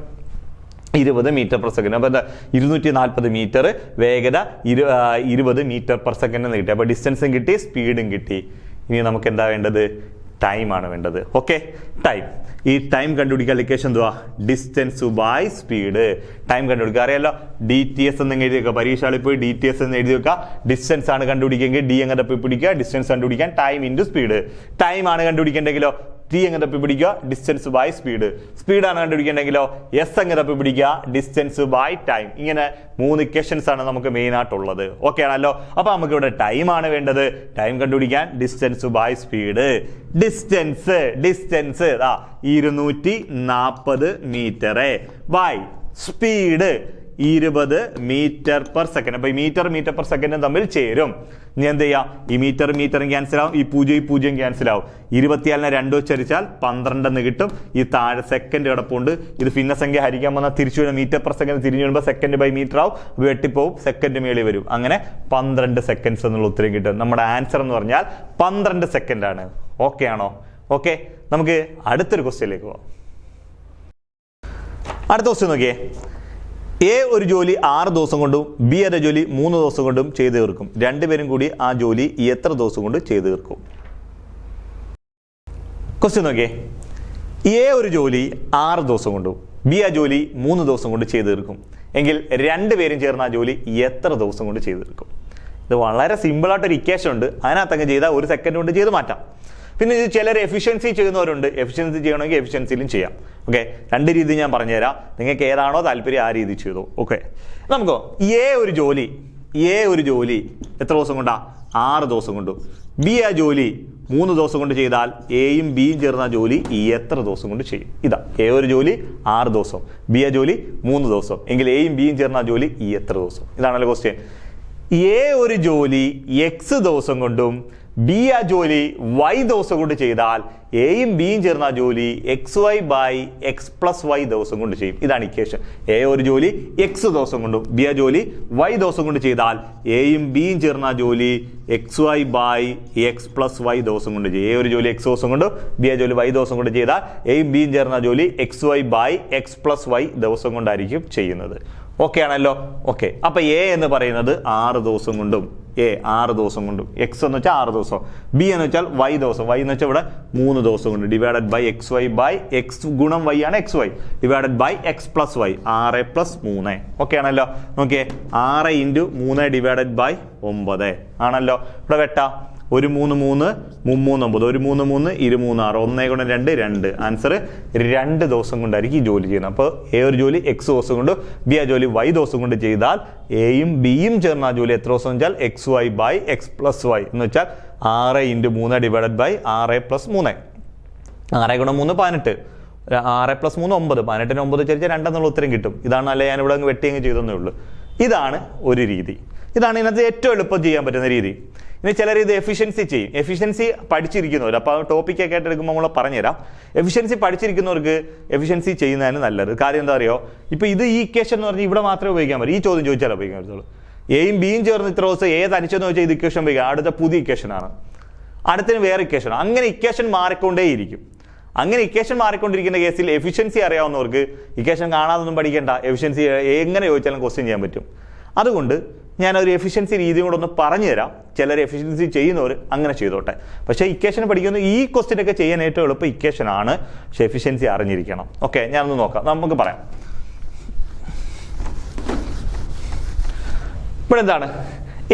20 മീറ്റർ/സെക്കൻഡ്. അപ്പൊ എന്താ, 240 മീറ്റർ, വേഗത 20 മീറ്റർ/സെക്കൻഡ് എന്ന് കിട്ടി. അപ്പൊ ഡിസ്റ്റൻസും കിട്ടി, സ്പീഡും കിട്ടി. ഇനി നമുക്ക് എന്താ വേണ്ടത്? ടൈമാണ് വേണ്ടത്. Okay, time. ഈ ടൈം കണ്ടുപിടിക്കാൻ ലൊക്കേഷൻ എന്തുവാ? Distance by speed. ടൈം കണ്ടുപിടിക്കുക. അറിയാലോ, DTS എന്ന് എഴുതി വെക്കുക. പരീക്ഷകളിൽ പോയി DTS എന്ന് എഴുതി വെക്കുക. ഡിസ്റ്റൻസ് ആണ് കണ്ടുപിടിക്കെങ്കിൽ D അങ്ങനെ പിടിക്കുക. ഡിസ്റ്റൻസ് കണ്ടുപിടിക്കാൻ ടൈം ഇൻറ്റു സ്പീഡ്. ടൈം ആണ് കണ്ടുപിടിക്കേണ്ടെങ്കിലോ T അങ്ങ് തപ്പി പിടിക്കുക, ഡിസ്റ്റൻസ് ബൈ സ്പീഡ്. സ്പീഡാണ് കണ്ടുപിടിക്കേണ്ടെങ്കിലോ S അങ്ങ് തപ്പി പിടിക്കുക, ഡിസ്റ്റൻസ് ബൈ ടൈം. ഇങ്ങനെ 3 ഇക്വേഷൻസ് ആണ് നമുക്ക് മെയിൻ ആയിട്ടുള്ളത്. ഓക്കെ ആണല്ലോ? അപ്പൊ നമുക്ക് ഇവിടെ ടൈം ആണ് വേണ്ടത്. ടൈം കണ്ടുപിടിക്കാൻ distance by speed. Distance 240 metre by speed 20 metre per second. അപ്പൊ ഈ മീറ്റർ/സെക്കൻഡും തമ്മിൽ ചേരും. ഇനി എന്ത് ചെയ്യാം? ഈ മീറ്ററും ക്യാൻസൽ ആവും, ഈ 0 ക്യാൻസൽ ആവും. 24നെ 2 വെച്ചരിച്ചാൽ 12 എന്ന് കിട്ടും. ഈ താഴെ സെക്കൻഡ് കിടപ്പുണ്ട്. ഇത് ഭിന്നസംഖ്യ ഹരിക്കാൻ വന്നാൽ തിരിച്ചു വരും. മീറ്റർ/സെക്കൻഡ് തിരിഞ്ഞു വരുമ്പോൾ സെക്കൻഡ് ബൈ മീറ്റർ ആവും, വെട്ടിപ്പോവും, സെക്കൻഡ് മേളിൽ വരും. അങ്ങനെ 12 സെക്കൻഡ്സ് എന്നുള്ള ഉത്തരം കിട്ടും. നമ്മുടെ ആൻസർ എന്ന് പറഞ്ഞാൽ 12 സെക്കൻഡ് ആണ്. ഓക്കെ ആണോ? ഓക്കെ, നമുക്ക് അടുത്തൊരു ക്വസ്റ്റ്യനിലേക്ക് പോവാം. അടുത്ത ക്വസ്റ്റ്യൻ നോക്കിയേ. A ഒരു ജോലി 6 ദിവസം കൊണ്ടും B അതേ ജോലി 3 ദിവസം കൊണ്ടും ചെയ്തു തീർക്കും. രണ്ടുപേരും കൂടി ആ ജോലി എത്ര ദിവസം കൊണ്ട് ചെയ്തു തീർക്കും? ക്വസ്റ്റ്യൻ നോക്കിയേ. A ഒരു ജോലി 6 ദിവസം കൊണ്ടും B ആ ജോലി 3 ദിവസം കൊണ്ട് ചെയ്തു തീർക്കും. എങ്കിൽ രണ്ടുപേരും ചേർന്ന് ആ ജോലി എത്ര ദിവസം കൊണ്ട് ചെയ്ത് തീർക്കും? ഇത് വളരെ സിമ്പിളായിട്ടൊരു ഇക്വേഷൻ ഉണ്ട്, അതിനകത്തങ്ങ് ചെയ്താൽ 1 സെക്കൻഡ് കൊണ്ട് ചെയ്ത് മാറ്റാം. പിന്നെ ഇത് ചിലർ എഫിഷ്യൻസി ചെയ്യുന്നവരുണ്ട്, എഫിഷ്യൻസി ചെയ്യണമെങ്കിൽ എഫിഷ്യൻസിയിലും ചെയ്യാം. ഓക്കെ, 2 രീതി ഞാൻ പറഞ്ഞുതരാം, നിങ്ങൾക്ക് ഏതാണോ താല്പര്യം ആ രീതി ചെയ്തു. ഓക്കെ, നമുക്കോ എ ഒരു ജോലി എത്ര ദിവസം കൊണ്ടാ? 6 ദിവസം കൊണ്ട്. ബി ആ ജോലി 3 ദിവസം കൊണ്ട് ചെയ്താൽ എയും ബിയും ചേർന്ന ജോലി എത്ര ദിവസം കൊണ്ട് ചെയ്യും? ഇതാ, എ ഒരു ജോലി 6 ദിവസം, ബി ആ ജോലി 3 ദിവസം, എങ്കിൽ എയും ബിയും ചേർന്ന ജോലി എത്ര ദിവസം? ഇതാണല്ലോ ക്വസ്റ്റ്യൻ. എ ഒരു ജോലി എക്സ് ദിവസം കൊണ്ടും ബി ആ ജോലി വൈ ദിവസം കൊണ്ട് ചെയ്താൽ എയും ബിയും ചേർന്ന ജോലി XY/X+Y ദിവസം കൊണ്ട് ചെയ്യും. ഇതാണ് ഇക്വേഷൻ. എ ഒരു ജോലി എക്സ് ദിവസം കൊണ്ടും ബി ആ ജോലി വൈ ദിവസം കൊണ്ട് ചെയ്താൽ എയും ബിയും ചേർന്ന ജോലി XY/X+Y ദിവസം കൊണ്ട് ചെയ്യും. എ ഒരു ജോലി എക്സ് ദിവസം കൊണ്ടും ബി ആ ജോലി വൈ ദിവസം കൊണ്ട് ചെയ്താൽ എയും ബിയും ചേർന്ന ജോലി XY/X+Y ദിവസം കൊണ്ടായിരിക്കും ചെയ്യുന്നത്. ഓക്കെ ആണല്ലോ? ഓക്കെ, അപ്പൊ എ എന്ന് പറയുന്നത് 6 ദിവസം കൊണ്ടും, 6 ദിവസം കൊണ്ടും, എക്സ് എന്ന് വെച്ചാൽ 6 ദിവസം, ബി എന്ന് വെച്ചാൽ വൈ ദിവസം, വൈ എന്ന് വെച്ചാൽ ഇവിടെ 3 ദിവസം കൊണ്ട്, ഡിവൈഡഡ് ബൈ XY/X ഗുണം വൈ ആണ് XY, divided by X+Y, 6 + 3. Okay ആണല്ലോ? നോക്കിയേ, 6 × 3 ഡിവൈഡഡ് ബൈ 9 ആണല്ലോ. ഇവിടെ വെട്ടാ, 1 3 3 3 9, 1 3 3 2 3 6, 1 × 2 2. ആൻസർ 2 ദിവസം കൊണ്ടായിരിക്കും ഈ ജോലി ചെയ്യുന്നത്. അപ്പോൾ എ ഒരു ജോലി എക്സ് ദിവസം കൊണ്ട് ബി ആ ജോലി വൈ ദിവസം കൊണ്ട് ചെയ്താൽ എയും ബിയും ചേർന്ന ആ ജോലി എത്ര ദിവസം വെച്ചാൽ XY/X+Y എന്ന് വെച്ചാൽ 6 × 3 ഡിവൈഡഡ് ബൈ 6 + 3. 6 × 3 18, 6 + 3 9, 18 9 ചേർച്ചാൽ 2 എന്നുള്ള ഉത്തരം കിട്ടും. ഇതാണ് അല്ലെ ഞാൻ ഇവിടെ അങ്ങ് വെട്ടി അങ്ങ് ചെയ്തേ ഉള്ളൂ. ഇതാണ് ഒരു രീതി. ഇതാണ് ഇതിനകത്ത് ഏറ്റവും എളുപ്പം ചെയ്യാൻ പറ്റുന്ന രീതി. ഇനി ചിലർ ഇത് എഫിഷ്യൻസി ചെയ്യും. എഫിഷ്യൻസി പഠിച്ചിരിക്കുന്നവർ, അപ്പോൾ ടോപ്പിക്കൊക്കെ ആയിട്ട് എടുക്കുമ്പോൾ നമ്മൾ പറഞ്ഞുതരാം. എഫിഷ്യൻസി പഠിച്ചിരിക്കുന്നവർക്ക് എഫിഷ്യൻസി ചെയ്യുന്നതാണ് നല്ലത്. കാര്യം എന്താ അറിയോ, ഇപ്പോൾ ഇത് ഈ ഇക്വേഷൻ എന്ന് പറഞ്ഞാൽ ഇവിടെ മാത്രമേ ഉപയോഗിക്കാൻ പറ്റൂ. ഈ ചോദ്യം ചോദിച്ചാലേ ഉപയോഗിക്കാൻ പറ്റുള്ളൂ. എയും ബിയും ചേർന്ന് ഇത്ര ദിവസം എ തനിച്ചെന്ന് വെച്ചാൽ ഇത് ഇക്വേഷൻ ഉപയോഗിക്കാം. അടുത്ത പുതിയ ഇക്വേഷനാണ്, അടുത്തിന് വേറെ ഇക്വേഷൻ, അങ്ങനെ ഇക്വേഷൻ മാറിക്കൊണ്ടേയിരിക്കും. അങ്ങനെ ഇക്വേഷൻ മാറിക്കൊണ്ടിരിക്കുന്ന കേസിൽ എഫിഷ്യൻസി അറിയാവുന്നവർക്ക് ഇക്വേഷൻ കാണാതൊന്നും പഠിക്കേണ്ട, എഫിഷ്യൻസി എങ്ങനെ ചോദിച്ചാലും ക്വസ്റ്റ്യൻ ചെയ്യാൻ പറ്റും. അതുകൊണ്ട് ഞാനൊരു എഫിഷ്യൻസി രീതിയും കൂടെ ഒന്ന് പറഞ്ഞു തരാം. ചിലർ എഫിഷ്യൻസി ചെയ്യുന്നവർ അങ്ങനെ ചെയ്തോട്ടെ. പക്ഷേ ഇക്വേഷൻ പഠിക്കുന്ന ഈ ക്വസ്റ്റ്യനൊക്കെ ചെയ്യാൻ ഏറ്റവും എളുപ്പം ഇക്വേഷൻ ആണ്, പക്ഷേ എഫിഷ്യൻസി അറിഞ്ഞിരിക്കണം. ഓക്കെ, ഞാനൊന്ന് നോക്കാം, നമുക്ക് പറയാം. ഇവിടെ എന്താണ്?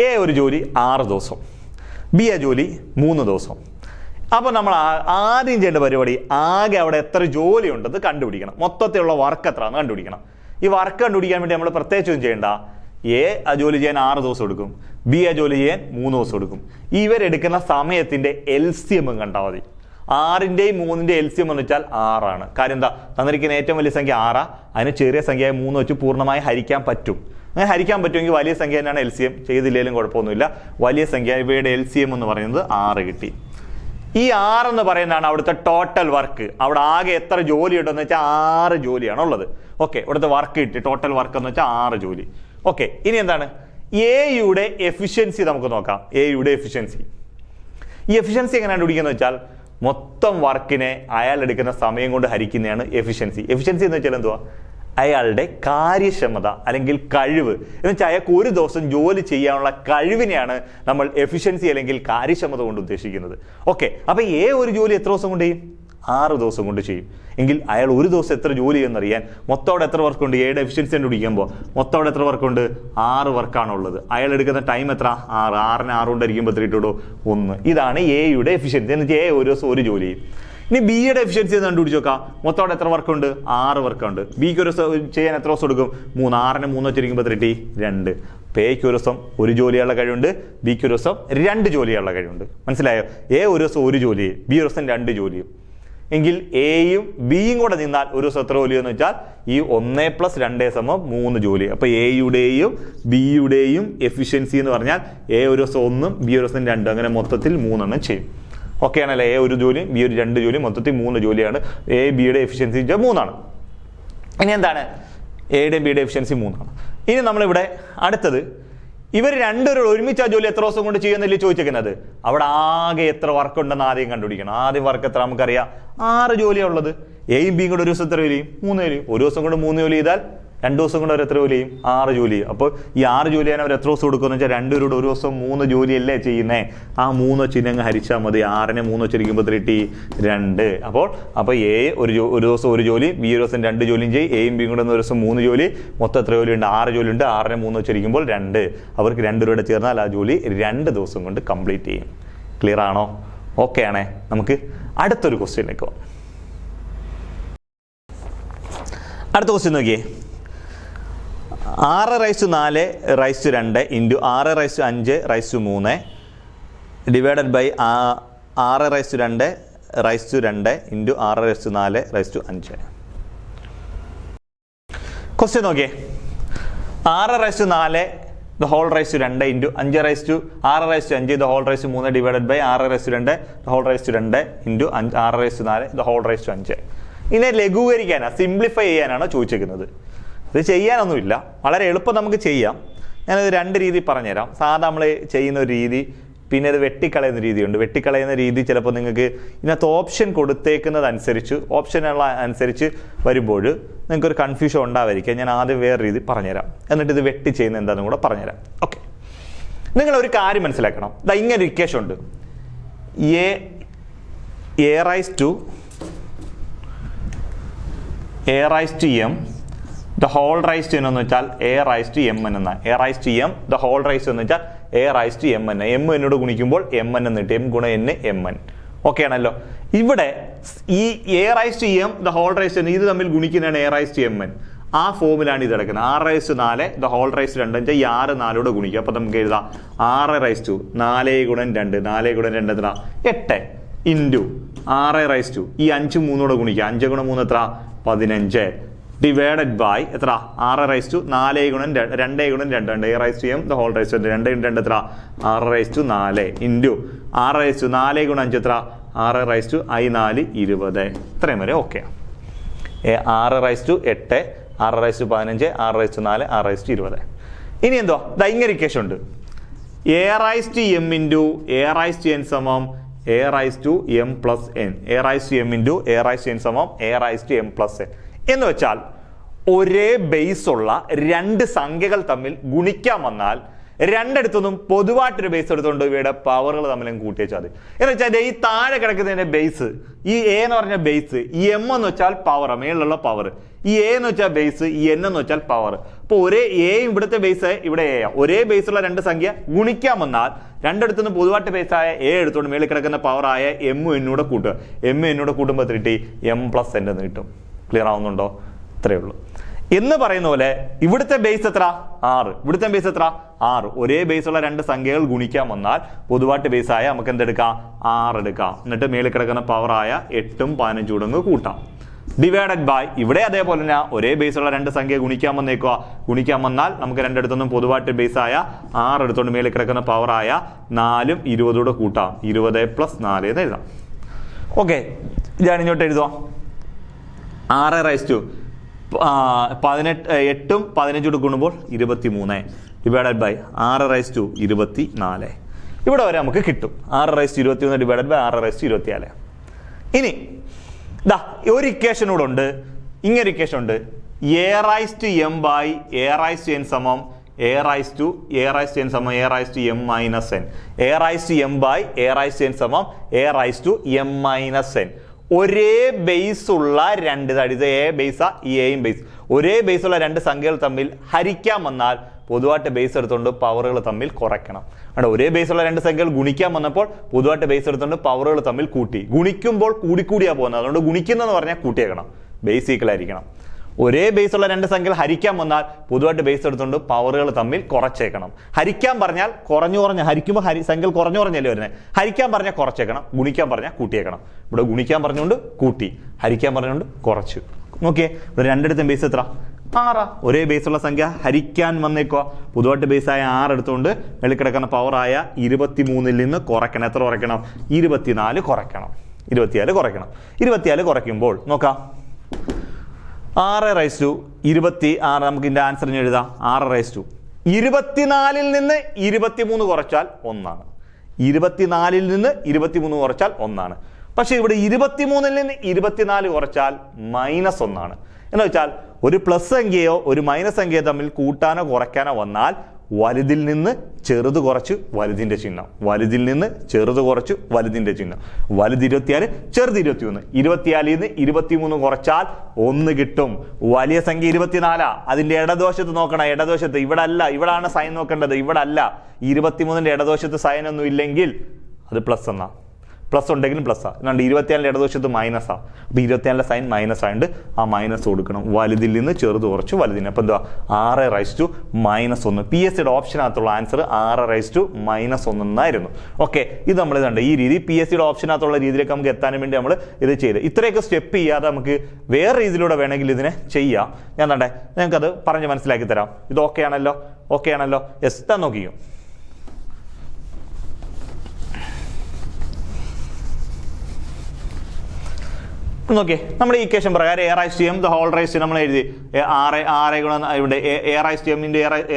എ ഒരു ജോലി 6 ദിവസം, ബി ആ ജോലി 3 ദിവസം. അപ്പോൾ നമ്മൾ ആദ്യം ചെയ്യേണ്ട പരിപാടി ആകെ അവിടെ എത്ര ജോലി ഉണ്ടെന്ന് കണ്ടുപിടിക്കണം. മൊത്തത്തിലുള്ള വർക്ക് എത്രയാണെന്ന് കണ്ടുപിടിക്കണം. ഈ വർക്ക് കണ്ടുപിടിക്കാൻ വേണ്ടി നമ്മൾ പ്രത്യേകിച്ചൊന്നും ചെയ്യേണ്ട. എ ആ ജോലി ചെയ്യാൻ 6 ദിവസം എടുക്കും, ബി ആ ജോലി ചെയ്യാൻ 3 ദിവസം എടുക്കും. ഇവരെടുക്കുന്ന സമയത്തിന്റെ LCM കണ്ടാൽ മതി. 6ന്റെയും 3ന്റെയും LCM എന്ന് വെച്ചാൽ 6 ആണ്. കാര്യം എന്താ, തന്നിരിക്കുന്ന ഏറ്റവും വലിയ സംഖ്യ 6, അതിന് ചെറിയ സംഖ്യയായ 3 വെച്ച് പൂർണ്ണമായി ഹരിക്കാൻ പറ്റും. അങ്ങനെ ഹരിക്കാൻ പറ്റുമെങ്കിൽ വലിയ സംഖ്യ തന്നെയാണ് LCM. ചെയ്തില്ലെങ്കിലും കുഴപ്പമൊന്നുമില്ല. വലിയ സംഖ്യ ഇവയുടെ LCM എന്ന് പറയുന്നത് 6 കിട്ടി. ഈ 6 എന്ന് പറയുന്നതാണ് അവിടുത്തെ ടോട്ടൽ വർക്ക്. അവിടെ ആകെ എത്ര ജോലി ഉണ്ടെന്ന് വെച്ചാൽ 6 ജോലിയാണ് ഉള്ളത്. ഓക്കെ, ഇവിടുത്തെ വർക്ക് കിട്ടി, ടോട്ടൽ വർക്ക് എന്ന് വെച്ചാൽ 6 ജോലി. ഓക്കെ, ഇനി എന്താണ് എയുടെ എഫിഷ്യൻസി നമുക്ക് നോക്കാം. എയുടെ എഫിഷ്യൻസി, ഈ എഫിഷ്യൻസി എങ്ങനെ കണ്ടുപിടിക്കുന്നത് വെച്ചാൽ മൊത്തം വർക്കിനെ അയാൾ എടുക്കുന്ന സമയം കൊണ്ട് ഹരിക്കുന്നതാണ് എഫിഷ്യൻസി. എഫിഷ്യൻസി എന്ന് വെച്ചാൽ എന്തുവാ? അയാളുടെ കാര്യക്ഷമത അല്ലെങ്കിൽ കഴിവ് എന്ന് വെച്ചാൽ അയാൾക്ക് ഒരു ദിവസം ജോലി ചെയ്യാനുള്ള കഴിവിനെയാണ് നമ്മൾ എഫിഷ്യൻസി അല്ലെങ്കിൽ കാര്യക്ഷമത കൊണ്ട് ഉദ്ദേശിക്കുന്നത്. ഓക്കെ, അപ്പൊ എ ഒരു ജോലി എത്ര ദിവസം കൊണ്ട് ചെയ്യും? 6 ദിവസം കൊണ്ട് ചെയ്യും. എങ്കിൽ അയാൾ ഒരു ദിവസം എത്ര ജോലി ചെയ്യുമെന്നറിയാൻ മൊത്തം അവിടെ എത്ര വർക്കുണ്ട്? എയുടെ എഫിഷ്യൻസി കണ്ടുപിടിക്കുമ്പോൾ മൊത്തം അവിടെ എത്ര വർക്കുണ്ട്? 6 വർക്കാണുള്ളത്. അയാൾ എടുക്കുന്ന ടൈം എത്ര? 6. 6നെ 6 കൊണ്ട് അടിക്കുമ്പോൾ എത്ര ഇട്ടോ? 1. ഇതാണ് എയുടെ എഫിഷ്യൻസി. എന്ന് വെച്ചാൽ എ ഒരു ദിവസം ഒരു ജോലി ചെയ്യും. ഇനി ബിയുടെ എഫിഷ്യൻസി എന്ന് കണ്ടുപിടിച്ച് നോക്കാം. മൊത്തം അവിടെ എത്ര വർക്കുണ്ട്? 6 വർക്കുണ്ട്. ബിക്ക് ഒരു ദിവസം ചെയ്യാൻ എത്ര ദിവസം എടുക്കും? 3. 6നെ 3 വെച്ചിരിക്കുമ്പോൾ എത്ര കിട്ടി? 2. എക്ക് ഒരു ദിവസം ഒരു ജോലിയുള്ള കഴിവുണ്ട്, ബിക്ക് ഒരു ദിവസം 2 ജോലിയുള്ള കഴിവുണ്ട്. മനസ്സിലായോ? എ ഒരു ദിവസം ഒരു ജോലി, ബി ഒരു ദിവസം 2 ജോലിയും. എങ്കിൽ എയും ബിയും കൂടെ നിന്നാൽ ഒരു ദിവസം എത്ര ജോലി എന്ന് വെച്ചാൽ ഈ 1 + 2 = 3 ജോലി. അപ്പൊ എയുടെയും ബിയുടെയും എഫിഷ്യൻസി എന്ന് പറഞ്ഞാൽ എ ഒരു ദിവസം 1, ബി ഒരു ദിവസം 2, അങ്ങനെ മൊത്തത്തിൽ 3 എണ്ണം ചെയ്യും. ഓക്കെ ആണല്ലേ? എ ഒരു ജോലി, ബി ഒരു 2 ജോലി, മൊത്തത്തിൽ 3 ജോലിയാണ്. എ ബിയുടെ എഫിഷ്യൻസി 3 ആണ്. ഇനി എന്താണ്? എയുടെയും ബിയുടെ എഫിഷ്യൻസി 3 ആണ്. ഇനി നമ്മളിവിടെ അടുത്തത് ഇവർ രണ്ടുപേരും ഒരുമിച്ച് ആ ജോലി എത്ര ദിവസം കൊണ്ട് ചെയ്യുന്നല്ലേ ചോദിച്ചേക്കുന്നത്. അവിടെ ആകെ എത്ര വർക്ക് ഉണ്ടെന്ന് ആദ്യം കണ്ടുപിടിക്കണം. ആദ്യം വർക്ക് എത്ര നമുക്കറിയാം? 6 ജോലിയാണ് ഉള്ളത്. എയും ബിയും കൂടെ ഒരു ദിവസം എത്ര ജോലി ചെയ്യും? 3 ജോലി. ഒരു ദിവസം കൊണ്ട് 3 ജോലി ചെയ്താൽ 2 ദിവസം കൊണ്ട് അവർ എത്ര ജോലി ചെയ്യും? 6 ജോലി ചെയ്യും. അപ്പോൾ ഈ 6 ജോലി ചെയ്യാൻ അവർ എത്ര ദിവസം കൊടുക്കുമെന്ന് വെച്ചാൽ 2 പേരോട് ഒരു ദിവസം 3 ജോലിയല്ലേ ചെയ്യുന്നേ? ആ 3 വെച്ച് അങ്ങ് ഹരിച്ചാൽ മതി. 6നെ 3 വെച്ചിരിക്കുമ്പോൾ കിട്ടി 2. അപ്പോൾ എ ഒരു ദിവസം 1 ജോലി, ബി ഒരു ദിവസം 2 ജോലിയും ചെയ്യും, എയും ബിയും കൂടെ ഒരു ദിവസം 3 ജോലി, മൊത്തം എത്ര ജോലി ഉണ്ട്? 6 ജോലി ഉണ്ട്. 6നെ 3 വെച്ചിരിക്കുമ്പോൾ 2. അവർക്ക് 2 രൂപയുടെ ചേർന്നാൽ ആ ജോലി 2 ദിവസം കൊണ്ട് കംപ്ലീറ്റ് ചെയ്യും. ക്ലിയർ ആണോ? ഓക്കെ ആണേ. നമുക്ക് അടുത്തൊരു ക്വസ്റ്റ്യനിലേക്ക് പോകാം. അടുത്ത ക്വസ്റ്റ്യൻ നോക്കിയേ. 6/4/2 into 6/5/3 divided by 6/2 into 6/4/5. Question നോക്കിയേ. 6/4 the whole raised to 2 into 6/5 the whole raised to 3 divided by 6/2 the whole raised to 2 into 6/4 the whole raised to 5. ഇതിനെ ലഘൂകരിക്കാനാണ്, സിംപ്ലിഫൈ ചെയ്യാനാണ് ചോദിച്ചിരിക്കുന്നത്. ഇത് ചെയ്യാനൊന്നുമില്ല, വളരെ എളുപ്പം നമുക്ക് ചെയ്യാം. ഞാനത് 2 രീതി പറഞ്ഞുതരാം. സാധാരണ നമ്മൾ ചെയ്യുന്ന ഒരു രീതി, പിന്നെ അത് വെട്ടിക്കളയുന്ന രീതിയുണ്ട്. വെട്ടിക്കളയുന്ന രീതി ചിലപ്പോൾ നിങ്ങൾക്ക് ഇതിനകത്ത് ഓപ്ഷൻ കൊടുത്തേക്കുന്നത് അനുസരിച്ച്, ഓപ്ഷനുള്ള അനുസരിച്ച് വരുമ്പോൾ നിങ്ങൾക്കൊരു കൺഫ്യൂഷൻ ഉണ്ടാവാതിരിക്കുക. ഞാൻ ആദ്യം വേറെ രീതി പറഞ്ഞുതരാം, എന്നിട്ട് ഇത് വെട്ടി ചെയ്യുന്ന എന്താണെന്നും കൂടെ പറഞ്ഞുതരാം. ഓക്കെ, നിങ്ങളൊരു കാര്യം മനസ്സിലാക്കണം. ഇങ്ങനെ ഒരു ഇക്വേഷൻ ഉണ്ട്. a raised to m the whole raised to എന്ന് വെച്ചാൽ a raised to m എന്നാ. a raised to m the whole raised to എന്ന് വെച്ചാൽ a raised to m n. m എന്നോട് ഗുണിക്കുമ്പോൾ m n എന്ന് കിട്ടും. m ഗുണം n m n. ഓക്കെ ആണല്ലോ. ഇവിടെ ഈ a raised to m the whole raised to ഇത് തമ്മിൽ ഗുണിക്കുന്നതാണ് a raised to m n. ആ ഫോമിലാണ് ഇത് കിടക്കുന്നത്. 6/4 the whole raised to 2 വെച്ചാൽ ഈ 6 4 ഗുണിക്കുക. അപ്പോൾ നമുക്ക് എഴുതാം 6/4 4 ഗുണം 2 4 ഗുണം 2 എത്ര? 8 ഇൻറ്റു 6/4 ഈ 5 3 ഗുണിക്കുക. 5 ഗുണം 3 എത്ര? 15 ഡിവൈഡഡ് ബൈ എത്ര? 6/4 ഗുണം 2 ഗുണം 2 a raised to m the whole raised to 2 2 എത്ര? 6/4 ഇൻറ്റു 6/4 ഗുണം 5 എത്ര? 6/i4 20. ഇത്രയും വരെ ഓക്കെ. 6/8 6/15 6/4 6/20. ഇനി എന്തോ ഇങ്ങനെ ഇക്വേഷൻ ഉണ്ട്. a raised to m into a raised to n സമം a raised to m plus n. a raised to m into a raised to n സമം a raised to m plus n. എന്ന് വെച്ചാൽ ഒരേ base ഉള്ള 2 സംഖ്യകൾ തമ്മിൽ ഗുണിക്കാൻ വന്നാൽ രണ്ടിടത്തുനിന്നും പൊതുവായിട്ടൊരു base എടുത്തുകൊണ്ട് ഇവയുടെ പവറുകൾ തമ്മിലും കൂട്ടിയേച്ചാൽ മതി. എന്ന് വെച്ചാൽ ഈ താഴെ കിടക്കുന്നതിന്റെ ബേസ്, ഈ എ എന്ന് പറഞ്ഞ ബേസ്, ഈ എം എന്ന് വെച്ചാൽ പവർ, മേളിലുള്ള പവർ, ഈ എ എന്ന് വെച്ചാൽ ബേസ്, ഈ എൻ എന്ന് വെച്ചാൽ പവർ. അപ്പോൾ ഒരേ എയും ഇവിടുത്തെ ബേസ് ഇവിടെ എ, ഒരേ ബേസുള്ള 2 സംഖ്യ ഗുണിക്കാൻ വന്നാൽ രണ്ടിടത്തുനിന്ന് പൊതുവായിട്ട് ബേസായ എ എടുത്തുകൊണ്ട് മേളിൽ കിടക്കുന്ന പവറായ എം എന്നൂടെ കൂട്ടുക. എം എന്നൂടെ കൂട്ടുമ്പോൾ കിട്ടി m plus n എന്ന് കിട്ടും. ക്ലിയർ ആവുന്നുണ്ടോ? ഇത്രയേ ഉള്ളൂ. എന്ന് പറയുന്ന പോലെ ഇവിടുത്തെ ബേസ് എത്ര? 6. ഇവിടുത്തെ ബേസ് എത്ര? 6. ഒരേ ബേസുള്ള 2 സംഖ്യകൾ ഗുണിക്കാൻ വന്നാൽ പൊതുവായിട്ട് ബേസായ നമുക്ക് എന്തെടുക്കാം? 6 എടുക്കാം. എന്നിട്ട് മേളിൽ കിടക്കുന്ന പവറായ 8ഉം 15 കൂടെ കൂട്ടാം. ഡിവൈഡഡ് ബൈ ഇവിടെ അതേപോലെ തന്നെ ഒരേ ബേസുള്ള 2 സംഖ്യ ഗുണിക്കാൻ വന്നേക്കുക. ഗുണിക്കാൻ വന്നാൽ നമുക്ക് രണ്ടിടത്തൊന്നും പൊതുവായിട്ട് ബേസായ 6 എടുത്തുകൊണ്ട് മേളിൽ കിടക്കുന്ന പവറായ 4ഉം 20 കൂടെ കൂട്ടാം. 20 + 4 എന്ന് എഴുതാം. ഓക്കെ, ഞാൻ ഇങ്ങോട്ട് എഴുതുവാ. 6/8 8ഉം 15 കൂടെ ഗുണുമ്പോൾ 23 ഡിവൈഡഡ് ബൈ 6/24. ഇവിടെ വരെ നമുക്ക് കിട്ടും 6/21 ഡിവൈഡഡ് ബൈ 6/24. ഇനി ഒരു ഇക്വേഷൻ കൂടെ ഉണ്ട്. ഇങ്ങനെ ഇക്വേഷൻ ഉണ്ട്. a raised to m by a raised to n സമം a raised to n സമം a raised to m minus n. a raised to m by a raised to n സമം a raised to m minus n. ഒരേ base ഉള്ള 2, ഇത് A ബേസാ, ഈ എയും base, ഒരേ ബേസുള്ള 2 സംഖ്യകൾ തമ്മിൽ ഹരിക്കാൻ വന്നാൽ പൊതുവായിട്ട് ബേസ് എടുത്തുകൊണ്ട് പവറുകൾ തമ്മിൽ കുറയ്ക്കണം. ഒരേ ബേസുള്ള 2 സംഖ്യകൾ ഗുണിക്കാൻ വന്നപ്പോൾ പൊതുവായിട്ട് ബേസ് എടുത്തുകൊണ്ട് പവറുകൾ തമ്മിൽ കൂട്ടി. ഗുണിക്കുമ്പോൾ കൂടിക്കൂടിയാ പോകുന്നത്. അതുകൊണ്ട് ഗുണിക്കുന്നതെന്ന് പറഞ്ഞാൽ കൂട്ടിയേക്കണം, ബേസ് ഈക്വൽ ആയിരിക്കണം. ഒരേ ബേസുള്ള 2 സംഖ്യകൾ ഹരിക്കാൻ വന്നാൽ പൊതുവായിട്ട് ബേസ് എടുത്തുകൊണ്ട് പവറുകൾ തമ്മിൽ കുറച്ചേക്കണം. ഹരിക്കാൻ പറഞ്ഞാൽ കുറഞ്ഞ് ഹരിക്കുമ്പോൾ സംഖ്യകൾ കുറഞ്ഞല്ലേ വരുന്നത്. ഹരിക്കാൻ പറഞ്ഞാൽ കുറച്ചേക്കണം, ഗുണിക്കാൻ പറഞ്ഞാൽ കൂട്ടിയേക്കണം. ഇവിടെ ഗുണിക്കാൻ പറഞ്ഞുകൊണ്ട് കൂട്ടി, ഹരിക്കാൻ പറഞ്ഞുകൊണ്ട് കുറച്ചു. നോക്കിയേ, ഇവിടെ രണ്ടിടത്തും ബേസ് എത്ര? 6. ഒരേ ബേസുള്ള സംഖ്യ ഹരിക്കാൻ വന്നേക്കുക. പൊതുവായിട്ട് ബേസായ 6 എടുത്തുകൊണ്ട് വെളിക്കിടക്കുന്ന പവറായ 23 നിന്ന് കുറയ്ക്കണം. എത്ര കുറയ്ക്കണം? 24 കുറയ്ക്കണം. 24 കുറയ്ക്കുമ്പോൾ നോക്കാം. 6/26 നമുക്ക് ഇതിന്റെ ആൻസർ എഴുതാം. 6/24 നിന്ന് 23 കുറച്ചാൽ 1 ആണ്. 24 നിന്ന് 23 കുറച്ചാൽ 1 ആണ്. പക്ഷെ ഇവിടെ 23 നിന്ന് 24 കുറച്ചാൽ -1 ആണ്. എന്ന് വെച്ചാൽ ഒരു പ്ലസ് സംഖ്യയോ ഒരു മൈനസ് സംഖ്യയോ തമ്മിൽ കൂട്ടാനോ കുറയ്ക്കാനോ വന്നാൽ വലുതിൽ നിന്ന് ചെറുത് കുറച്ച് വലുതിൻ്റെ ചിഹ്നം, വലുതിൽ നിന്ന് ചെറുത് കുറച്ച് വലുതിൻ്റെ ചിഹ്നം. വലുത് 24, ചെറുത് 21. 24ൽ നിന്ന് 23 കുറച്ചാൽ 1 കിട്ടും. വലിയ സംഖ്യ 24. അതിൻ്റെ ഇടതുവശത്ത് നോക്കണം, ഇടതുവശത്ത്. ഇവിടെ അല്ല, ഇവിടാണ് സൈൻ നോക്കേണ്ടത്, ഇവിടെ അല്ല. 23ന്റെ ഇടതുവശത്ത് സൈൻ ഒന്നും ഇല്ലെങ്കിൽ അത് പ്ലസ് എന്നാ. പ്ലസ് ഉണ്ടെങ്കിലും പ്ലസ്സാണ്. അതുകൊണ്ട് 24ന്റെ ഇടതുവശത്ത് മൈനസാണ്. അപ്പോൾ 24ന്റെ സൈൻ മൈനസ് ആയതുകൊണ്ട് ആ മൈനസ് കൊടുക്കണം. വലുതിൽ നിന്ന് ചെറുത് കുറച്ച് വലുതിന്. അപ്പോൾ എന്തുവാ 6⁻−1. PSCയുടെ ഓപ്ഷനകത്തുള്ള ആൻസർ 6⁻−1 എന്നായിരുന്നു. ഓക്കെ, ഇത് നമ്മൾ ഇതുണ്ട് ഈ രീതി PSCയുടെ ഓപ്ഷനകത്തുള്ള രീതിയിലേക്ക് നമുക്ക് എത്താനും വേണ്ടി നമ്മൾ ഇത് ചെയ്ത്. ഇത്രയൊക്കെ സ്റ്റെപ്പ് ചെയ്യാതെ നമുക്ക് വേറെ രീതിയിലൂടെ വേണമെങ്കിൽ ഇതിനെ ചെയ്യാം. ഞാൻ തണ്ടേ ഞങ്ങൾക്കത് പറഞ്ഞ് മനസ്സിലാക്കി തരാം. ഇത് ഓക്കെ ആണല്ലോ? ഓക്കെ ആണല്ലോ? യെസ്, താൻ നോക്കിയോ. നോക്കിയേ, നമ്മുടെ ഈക്വേഷൻ പ്രകാരം a⁻m the whole raised നമ്മൾ എഴുതി 6 ഗുണം ഇവിടെ a⁻m ×